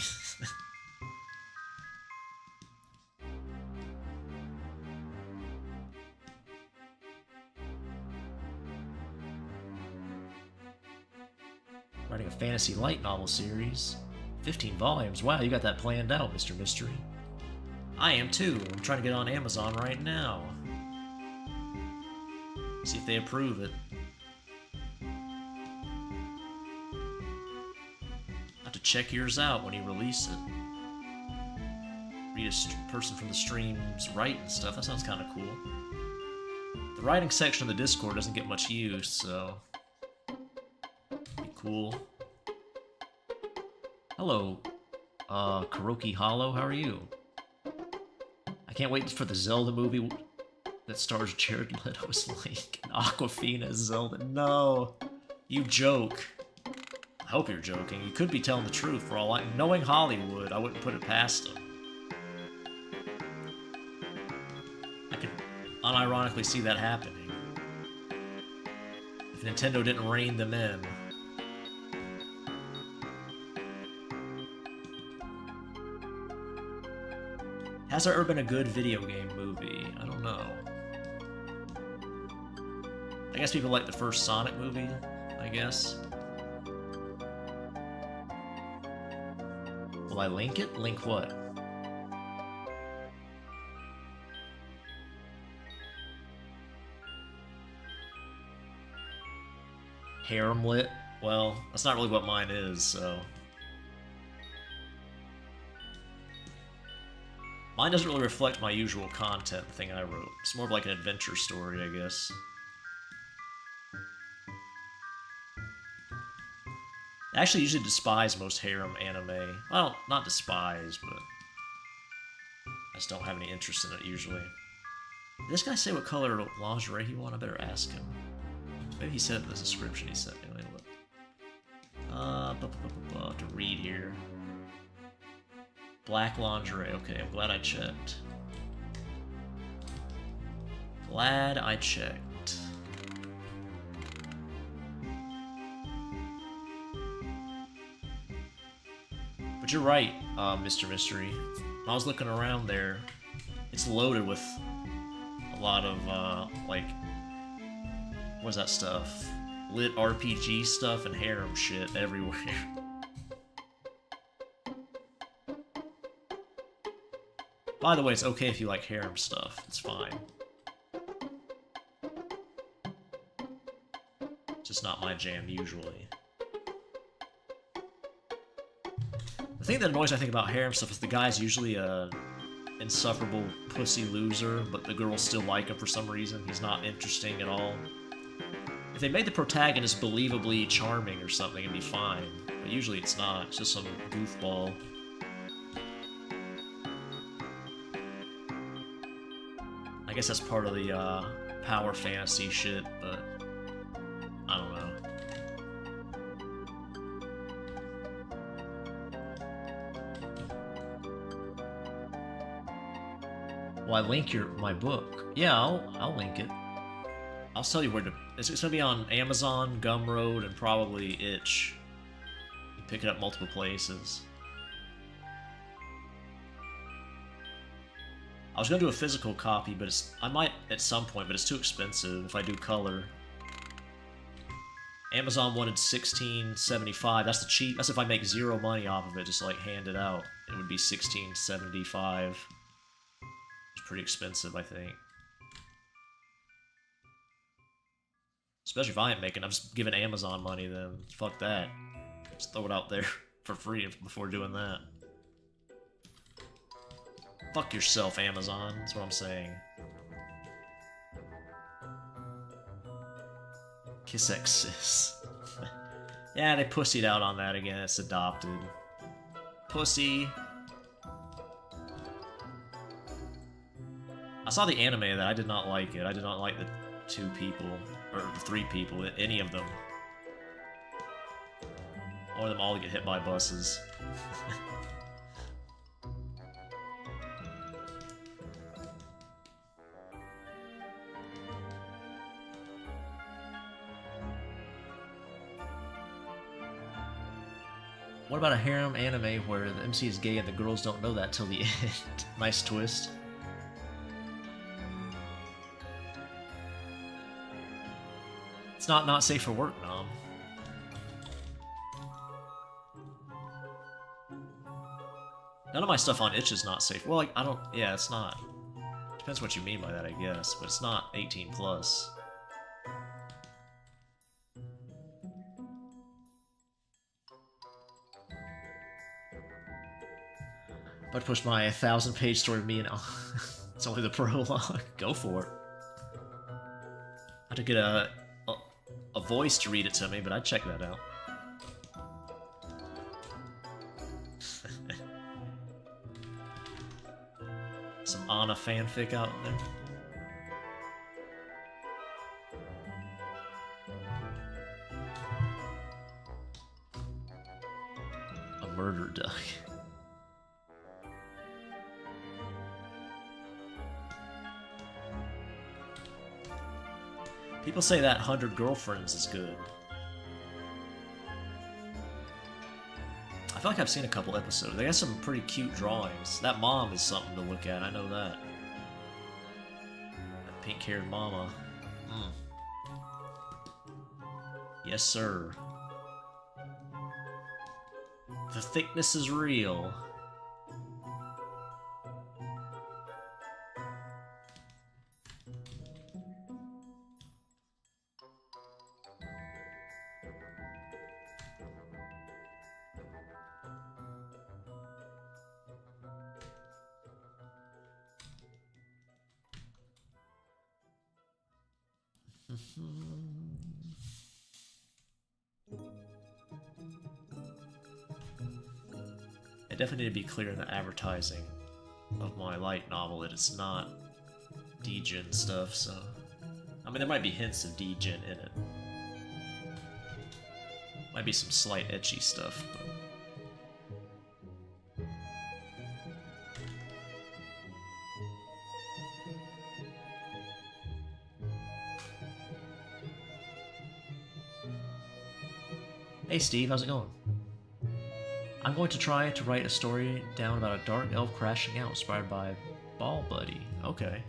Writing a fantasy light novel series. 15 volumes. Wow, you got that planned out, Mr. Mystery. I am too. I'm trying to get on Amazon right now. See if they approve it. Have to check yours out when you release it. Read a person from the stream's write and stuff. That sounds kind of cool. The writing section of the Discord doesn't get much use, so... be cool. Hello, Kuroki Hollow, how are you? I can't wait for the Zelda movie that stars Jared Leto as Link and Aquafina as Zelda. No! You joke. I hope you're joking. You could be telling the truth for all I... Knowing Hollywood, I wouldn't put it past them. I could unironically see that happening. If Nintendo didn't rein them in. Has there ever been a good video game movie? I don't know. I guess people like the first Sonic movie, I guess. Will I link it? Link what? Harem lit? Well, that's not really what mine is, so... Mine doesn't really reflect my usual content, the thing I wrote. It's more of like an adventure story, I guess. I actually usually despise most harem anime. Well, not despise, but... I just don't have any interest in it, usually. Did this guy say what color lingerie he wanted? I better ask him. Maybe he said it in the description he sent me. Let me look. To read here. Black lingerie. Okay, I'm glad I checked. Glad I checked. But you're right, Mr. Mystery. When I was looking around there, it's loaded with a lot of, like, what's that stuff? Lit RPG stuff and harem shit everywhere. By the way, it's okay if you like harem stuff. It's fine. Just not my jam, usually. The thing that annoys me, I think, about harem stuff is the guy's usually a insufferable pussy loser, but the girls still like him for some reason. He's not interesting at all. If they made the protagonist believably charming or something, it'd be fine. But usually it's not. It's just some goofball. I guess that's part of the power fantasy shit, but I don't know. Well, I link my book. Yeah, I'll link it. I'll tell you where to. It's gonna be on Amazon, Gumroad, and probably Itch. You pick it up multiple places. I was gonna do a physical copy, but I might at some point, but it's too expensive if I do color. Amazon wanted $16.75. That's the cheap. That's if I make zero money off of it, just like hand it out. It would be $16.75. It's pretty expensive, I think. Especially if I ain't making. I'm just giving Amazon money. Then fuck that. Just throw it out there for free before doing that. Fuck yourself, Amazon. That's what I'm saying. Kiss X sis. Yeah, they pussied out on that again. It's adopted. Pussy. saw the anime that I did not like it. I did not like the 2 people, or the 3 people, any of them. I wanted them all to get hit by buses. What about a harem anime where the MC is gay and the girls don't know that till the end? Nice twist. It's not safe for work, Nom. None of my stuff on itch is not safe. Well, like, I don't... Yeah, it's not. Depends what you mean by that, I guess. But it's not 18 plus. But I push my 1,000-page story of me and it's only the prologue. Go for it. I had to get a voice to read it to me, but I'd check that out. Some Anna fanfic out there. A murder duck. People say that 100 Girlfriends is good. I feel like I've seen a couple episodes. They got some pretty cute drawings. That mom is something to look at, I know that. That pink-haired mama. Yes, sir. The thickness is real. I definitely need to be clear in the advertising of my light novel that it's not degen stuff, so... I mean, there might be hints of degen in it. Might be some slight ecchi stuff, but... Hey Steve, how's it going? I'm going to try to write a story down about a dark elf crashing out inspired by Ball Buddy. Okay.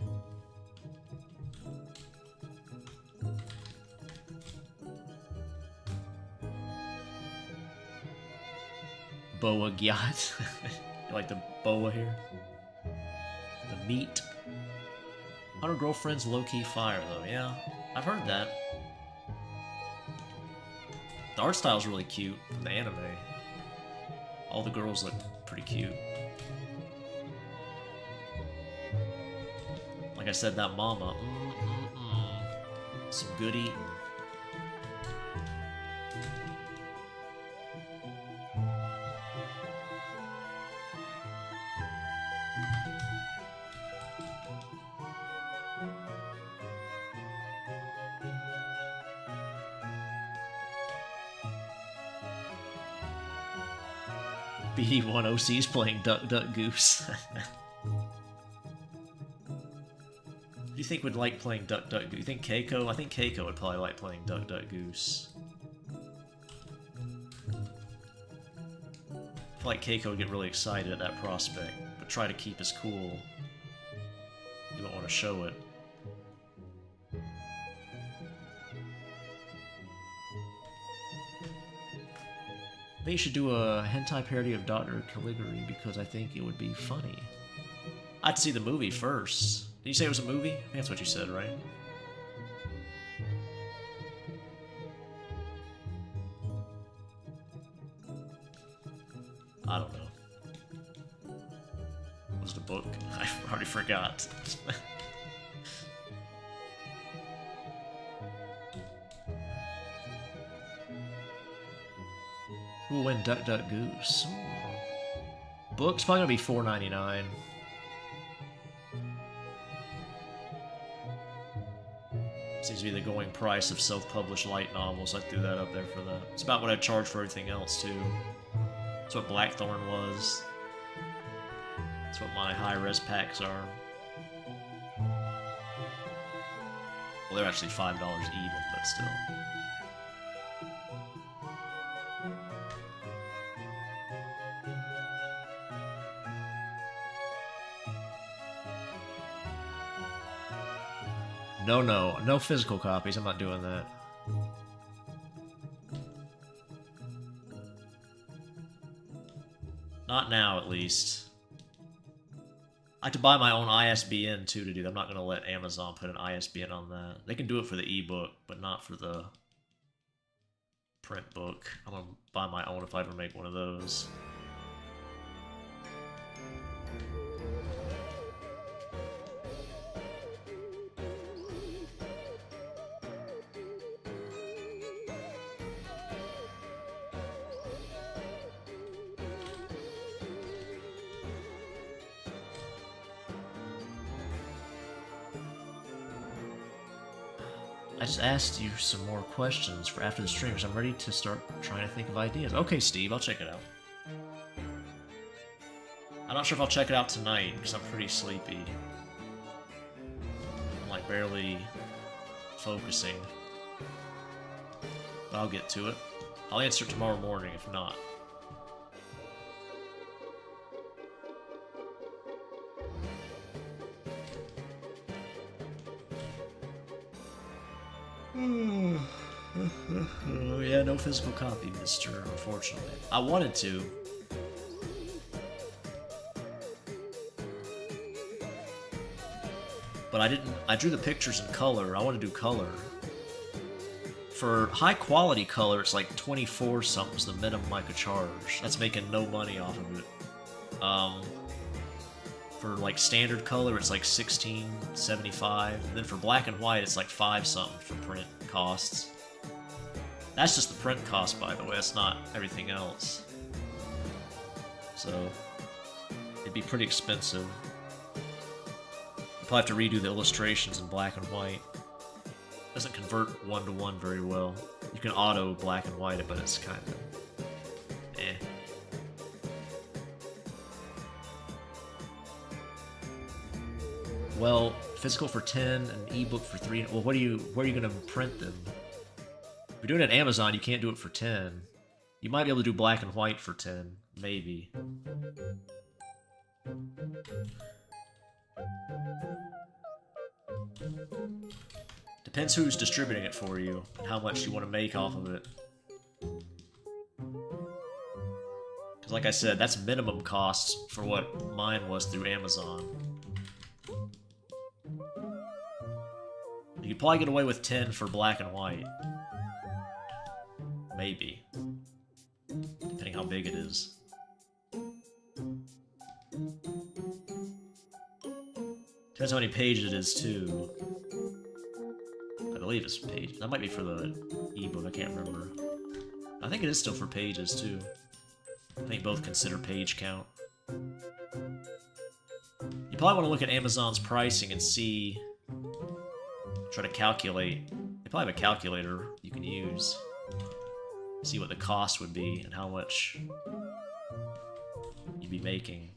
Boa Gyat. You like the boa here? The meat. 100 Girlfriends low-key fire though, yeah. I've heard that. The art style's really cute from the anime. All the girls look pretty cute. Like I said, that mama. Some good eating. BD1 OC's playing Duck Duck Goose. Do you think would like playing Duck Duck Goose? Do you think Keiko? I think Keiko would probably like playing Duck Duck Goose. I feel like Keiko would get really excited at that prospect, but try to keep his cool. You don't want to show it. Maybe you should do a hentai parody of Dr. Caligari because I think it would be funny. I'd see the movie first. Did you say it was a movie? I think that's what you said, right? I don't know. What was the book? I already forgot. Who will win Duck Duck Goose? Book's probably gonna be $4.99. Seems to be the going price of self-published light novels. I threw that up there for that. It's about what I charge for everything else, too. That's what Blackthorn was. That's what my high-res packs are. Well, they're actually $5 even, but still. No physical copies. I'm not doing that. Not now, at least. I have to buy my own ISBN, too, to do that. I'm not going to let Amazon put an ISBN on that. They can do it for the ebook, but not for the print book. I'm going to buy my own if I ever make one of those. I just asked you some more questions for after the stream, because I'm ready to start trying to think of ideas. Okay, Steve, I'll check it out. I'm not sure if I'll check it out tonight, because I'm pretty sleepy. I'm like barely focusing. But I'll get to it. I'll answer it tomorrow morning if not. Oh, yeah, no physical copy, mister, unfortunately. I wanted to. But I didn't. I drew the pictures in color. I want to do color. For high quality color, it's like 24 something's the minimum I could charge. That's making no money off of it. For like standard color, it's like $16.75, and then for black and white, it's like 5 something for print costs. That's just the print cost, by the way. That's not everything else. So it'd be pretty expensive. You'll probably have to redo the illustrations in black and white. Doesn't convert 1-to-1 very well. You can auto black and white it, but it's kind of eh. Well, physical for 10 and ebook for 3. Well, where are you gonna print them? If you're doing it at Amazon, you can't do it for 10. You might be able to do black and white for 10, maybe. Depends who's distributing it for you and how much you want to make off of it. Because like I said, that's minimum costs for what mine was through Amazon. You could probably get away with 10 for black and white. Maybe. Depending how big it is. Depends how many pages it is, too. I believe it's page. That might be for the ebook, I can't remember. I think it is still for pages, too. I think both consider page count. You probably want to look at Amazon's pricing and see... Try to calculate. They probably have a calculator you can use. See what the cost would be and how much you'd be making.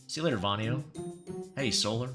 See you later, Vanio. Hey, Solar.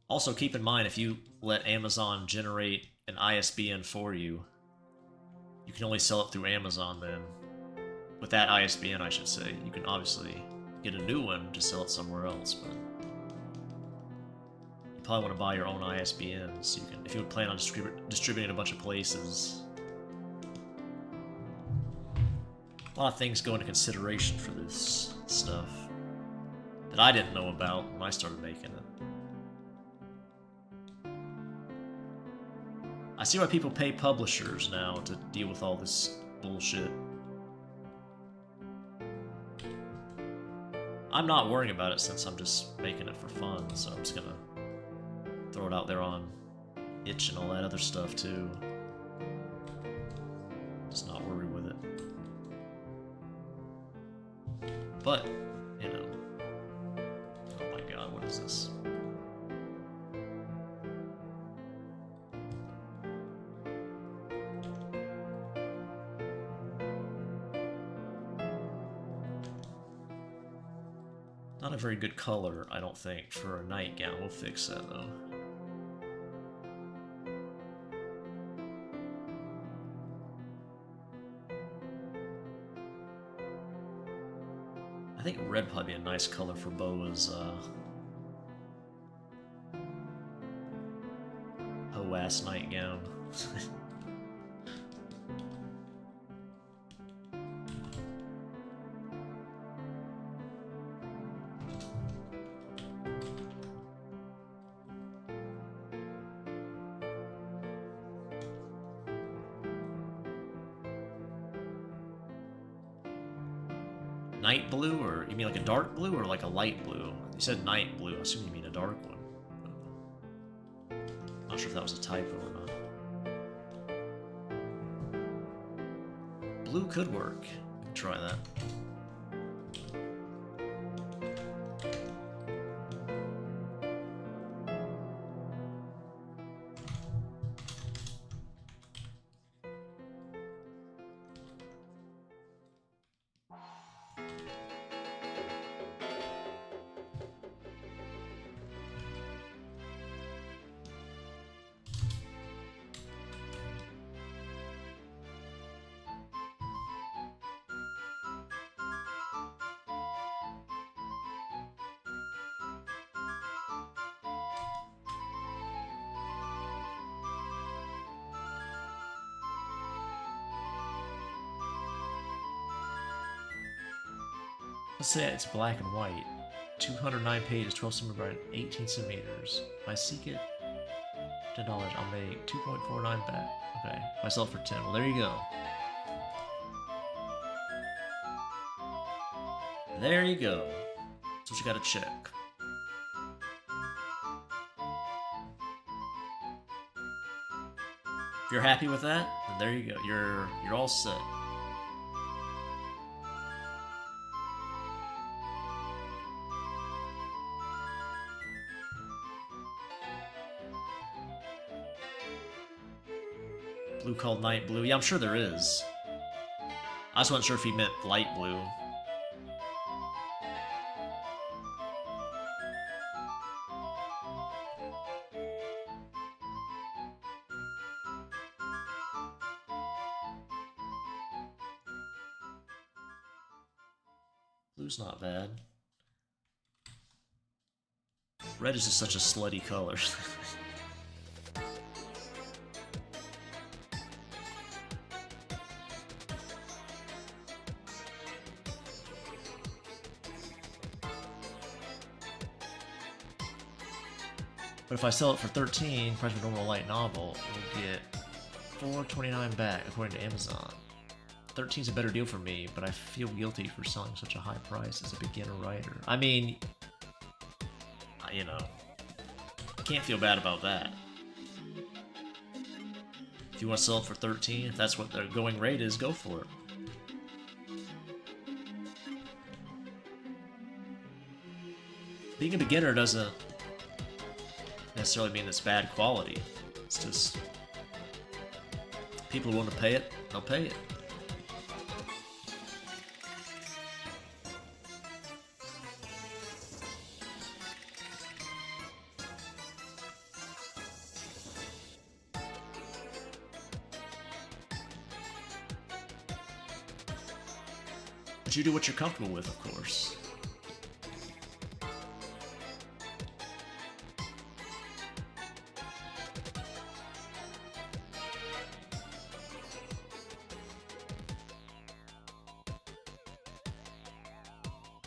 Also, keep in mind, if you let Amazon generate an ISBN for you, you can only sell it through Amazon then. With that ISBN, I should say. You can obviously get a new one to sell it somewhere else, but... You probably want to buy your own ISBN, so you can, if you would plan on distributing a bunch of places. A lot of things go into consideration for this stuff. that I didn't know about when I started making it. I see why people pay publishers now to deal with all this bullshit. I'm not worrying about it since I'm just making it for fun, so I'm just gonna throw it out there on itch and all that other stuff too. Just not worry with it. But, you know. Oh my god, what is this? Not a very good color, I don't think, for a nightgown. We'll fix that though. I think red probably be a nice color for Boa's hoe-ass nightgown. Night blue, or you mean like a dark blue or like a light blue? You said night blue, I assume you mean a dark one. Not sure if that was a typo or not. Blue could work. We can try that. Let's say it's black and white. 209 pages, 12 centimeters by 18 centimeters. If I seek it, $10, I'll make 2.49 back. Okay, if I sell it for 10, well there you go. There you go. That's what you gotta check. If you're happy with that, then there you go. You're all set. Blue called night blue. Yeah, I'm sure there is. I just wasn't sure if he meant light blue. Blue's not bad. Red is just such a slutty color. But if I sell it for 13, price of a normal light novel, we'll get $4.29 back according to Amazon. 13 is a better deal for me, but I feel guilty for selling such a high price as a beginner writer. I mean, you know, can't feel bad about that. If you want to sell it for 13, if that's what their going rate is, go for it. Being a beginner doesn't necessarily mean it's bad quality. It's just people who want to pay it, they'll pay it. But you do what you're comfortable with, of course.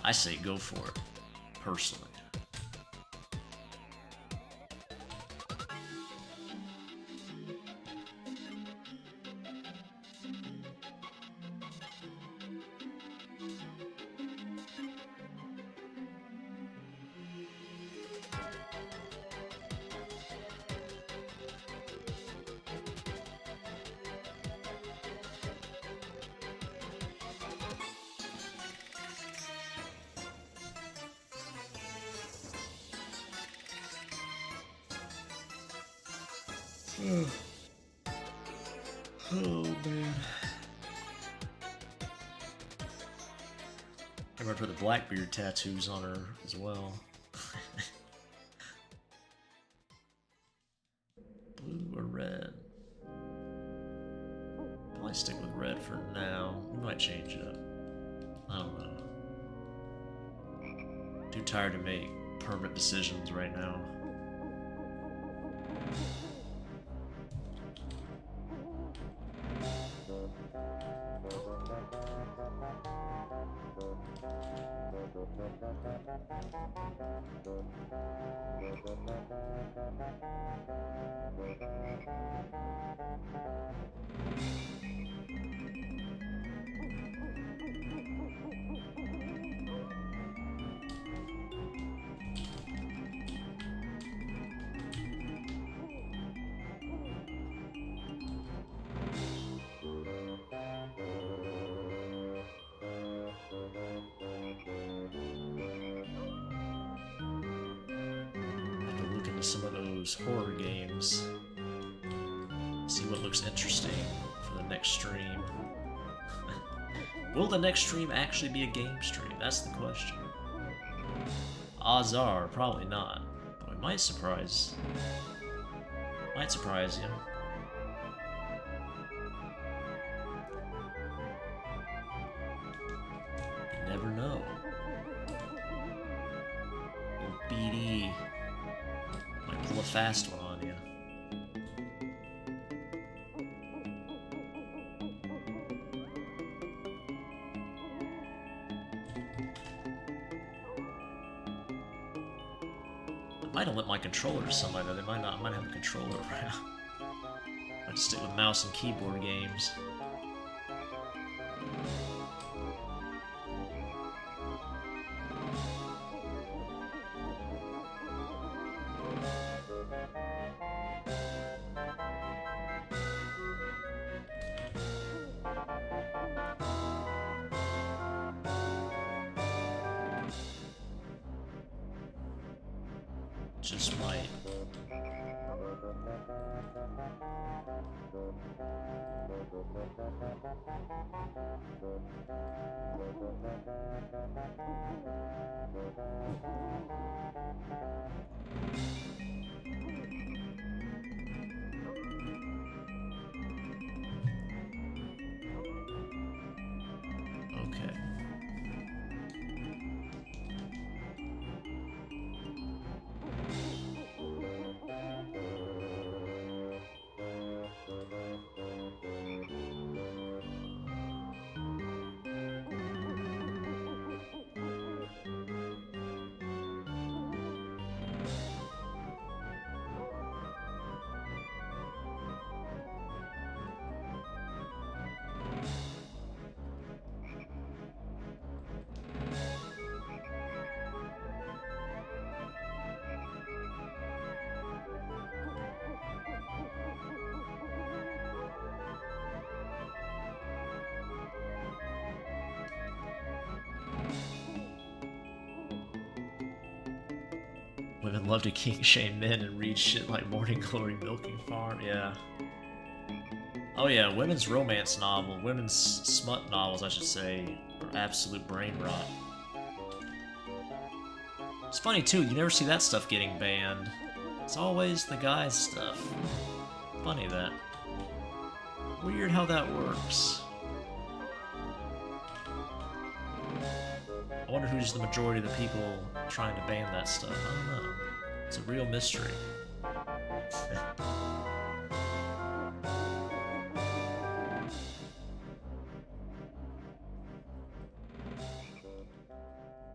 I say go for it, personally. Oh man. I remember the Blackbeard tattoos on her as well. Blue or red? Probably stick with red for now. We might change it up. I don't know. Too tired to make permanent decisions right now. Some of those horror games. See what looks interesting for the next stream. Will the next stream actually be a game stream? That's the question. Odds are, probably not. But it might surprise. Might surprise you. You never know. Little BD. Might pull a fast one on you. I might have lent my controller to somebody though. They might not. I might have a controller around. I just stick with mouse and keyboard games. Just might. Okay. Women love to king shame men and read shit like Morning Glory, Milking Farm. Yeah. Oh yeah, women's romance novel, women's smut novels, I should say, are absolute brain rot. It's funny too, you never see that stuff getting banned. It's always the guys' stuff. Funny that. Weird how that works. I wonder who's the majority of the people trying to ban that stuff. I don't know. It's a real mystery.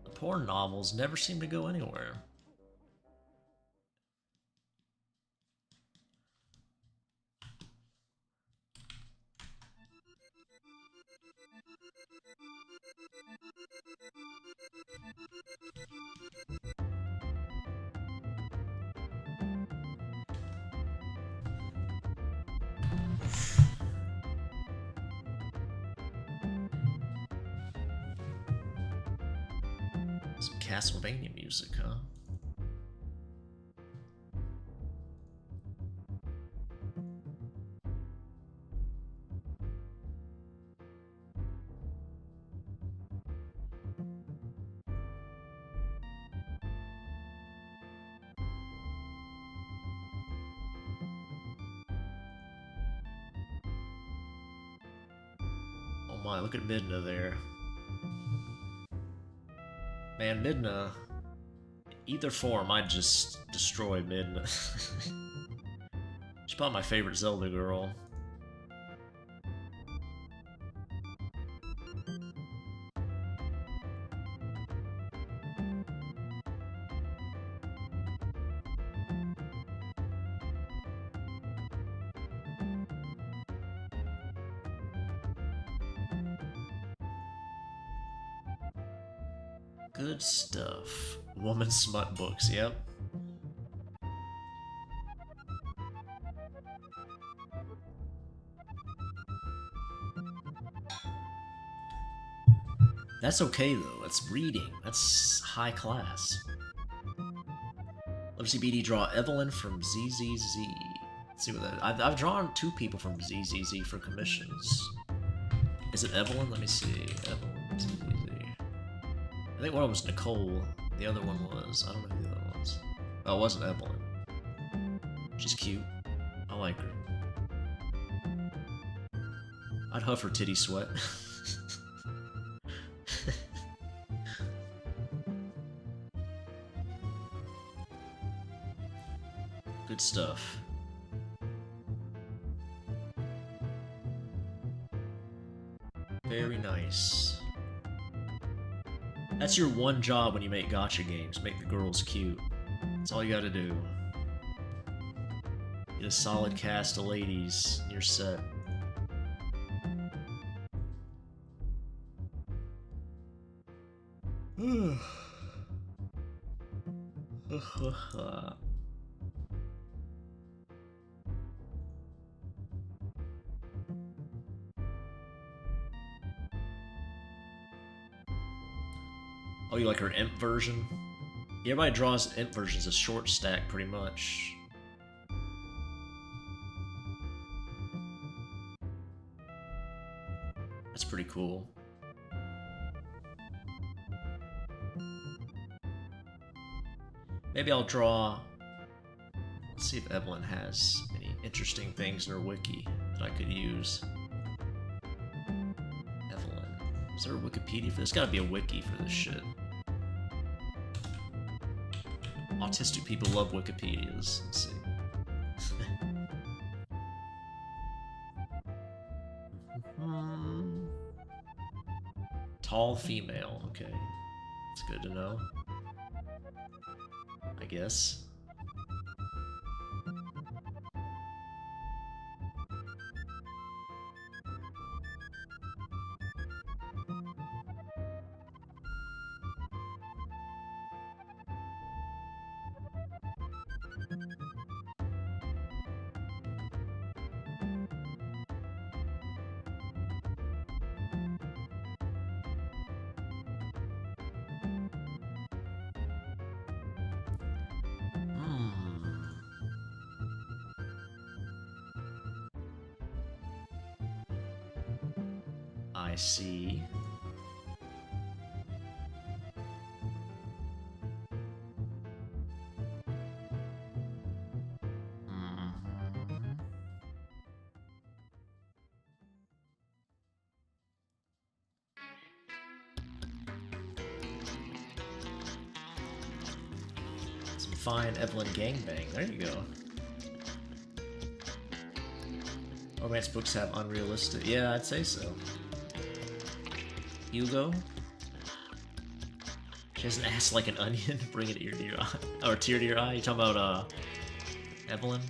The porn novels never seem to go anywhere. Some Castlevania music, huh? Oh my, look at Midna there. Man, Midna, either form, I'd just destroy Midna. She's probably my favorite Zelda girl. Good stuff. Woman smut books, yep. That's okay though, that's reading. That's high class. Let me see BD draw Evelyn from ZZZ. Let's see what that. I've drawn 2 people from ZZZ for commissions. Is it Evelyn? Let me see. Evelyn, ZZZ. I think one of them was Nicole. The other one was. I don't know who the other one was. Oh, it wasn't Evelyn. She's cute. I like her. I'd huff her titty sweat. Good stuff. Very nice. That's your one job when you make gacha games, make the girls cute. That's all you gotta do. Get a solid cast of ladies, and you're set. Oh, you like her imp version? Everybody draws imp versions as short stack, pretty much. That's pretty cool. Maybe I'll draw... Let's see if Evelyn has any interesting things in her wiki that I could use. Evelyn. Is there a Wikipedia for this? There's gotta be a wiki for this shit. Autistic people love Wikipedias. Let's see. Tall female. Okay. It's good to know. I guess. I see. Some fine Evelyn gangbang. There you go. Romance books have unrealistic. Yeah, I'd say so. Hugo? She has an ass like an onion. Bring it ear to your eye. Or tear to your eye. You talking about, Evelyn?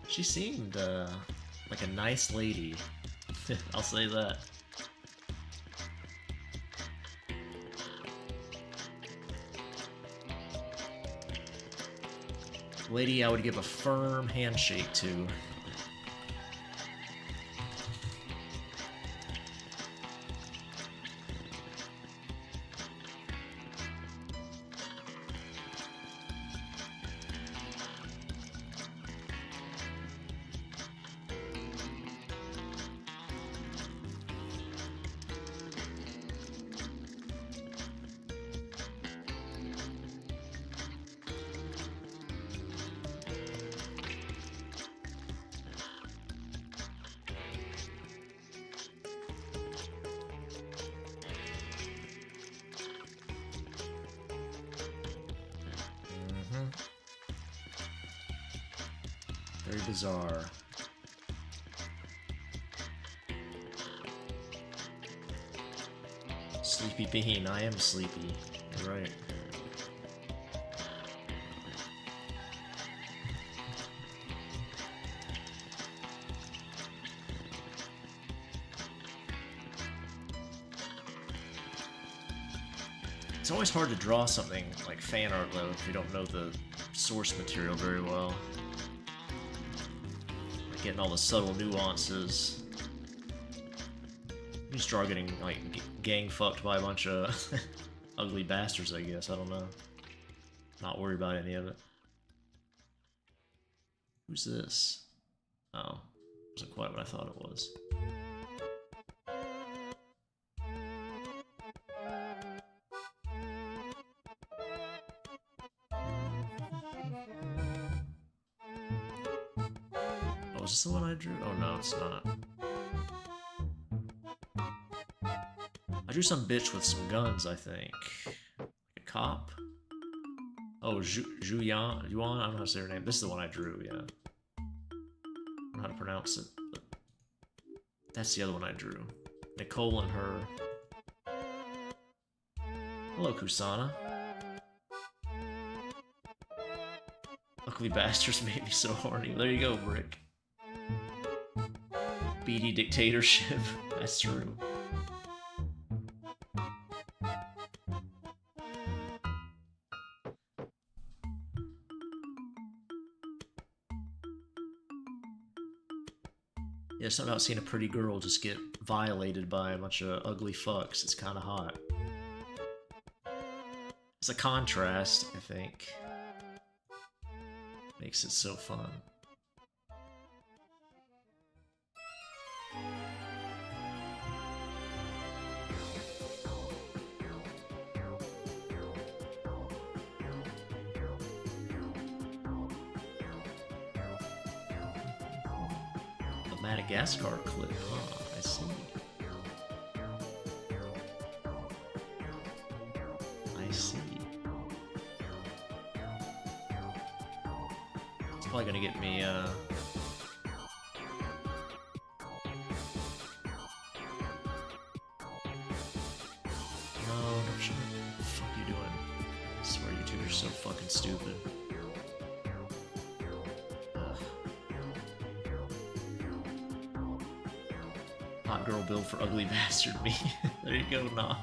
She seemed, like a nice lady. I'll say that. Lady I would give a firm handshake to. Very bizarre. Sleepy Bean, I am sleepy. You're right. It's always hard to draw something like fan art though if you don't know the source material very well. Like getting all the subtle nuances. You just start getting like gang fucked by a bunch of ugly bastards, I guess. I don't know. Not worried about any of it. Who's this? Oh, wasn't quite what I thought it was. Oh, is this the one I drew? Oh no, it's not. I drew some bitch with some guns, I think. Like a cop? Oh, Yuan? I don't know how to say her name. This is the one I drew, yeah. I don't know how to pronounce it, but that's the other one I drew. Nicole and her. Hello, Kusana. Ugly bastards made me so horny. There you go, Brick. Beady dictatorship. That's true. Yeah, something about seeing a pretty girl just get violated by a bunch of ugly fucks. It's kind of hot. It's a contrast, I think. Makes it so fun. A Madagascar clip, huh? I see. I see. It's probably gonna get me, No, don't you... What the fuck are you doing? I swear YouTubers are so fucking stupid. Ugh. Hot girl build for ugly bastard me. There you go, nah.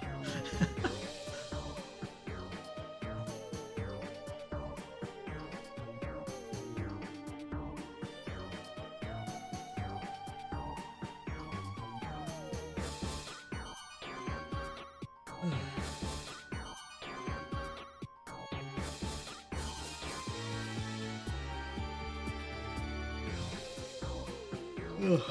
Ugh.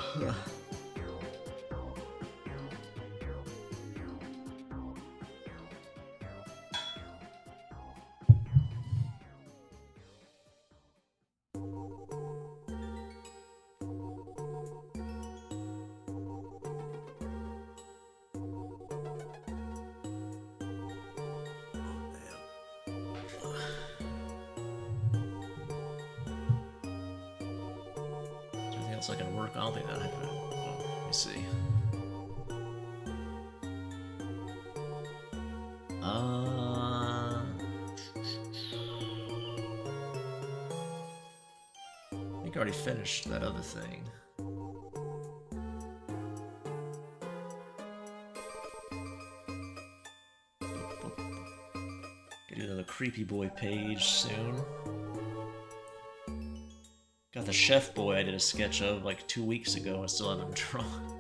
Is anything else I can work on? I don't think that happened. Oh, let me see. think I already finished that other thing. Gonna do another Creepy Boy page soon. Got the Chef Boy I did a sketch of like 2 weeks ago. I still haven't drawn.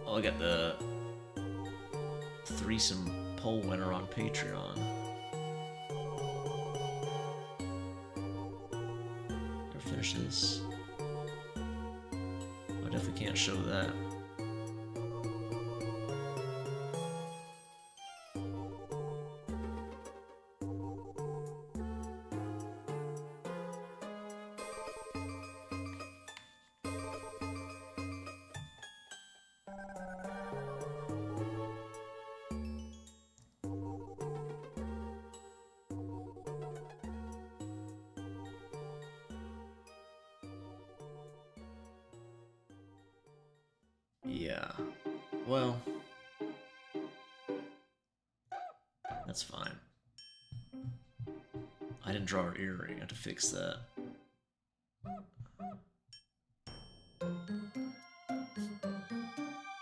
Oh, I got the threesome poll winner on Patreon. Ever finish this? I definitely can't show that. Yeah, well, that's fine. I didn't draw her earring, I have to fix that.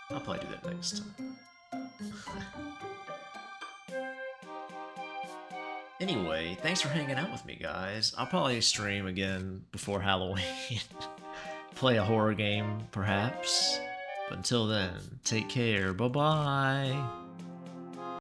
I'll probably do that next time. Anyway, thanks for hanging out with me, guys. I'll probably stream again before Halloween. Play a horror game, perhaps. But until then, take care. Bye-bye.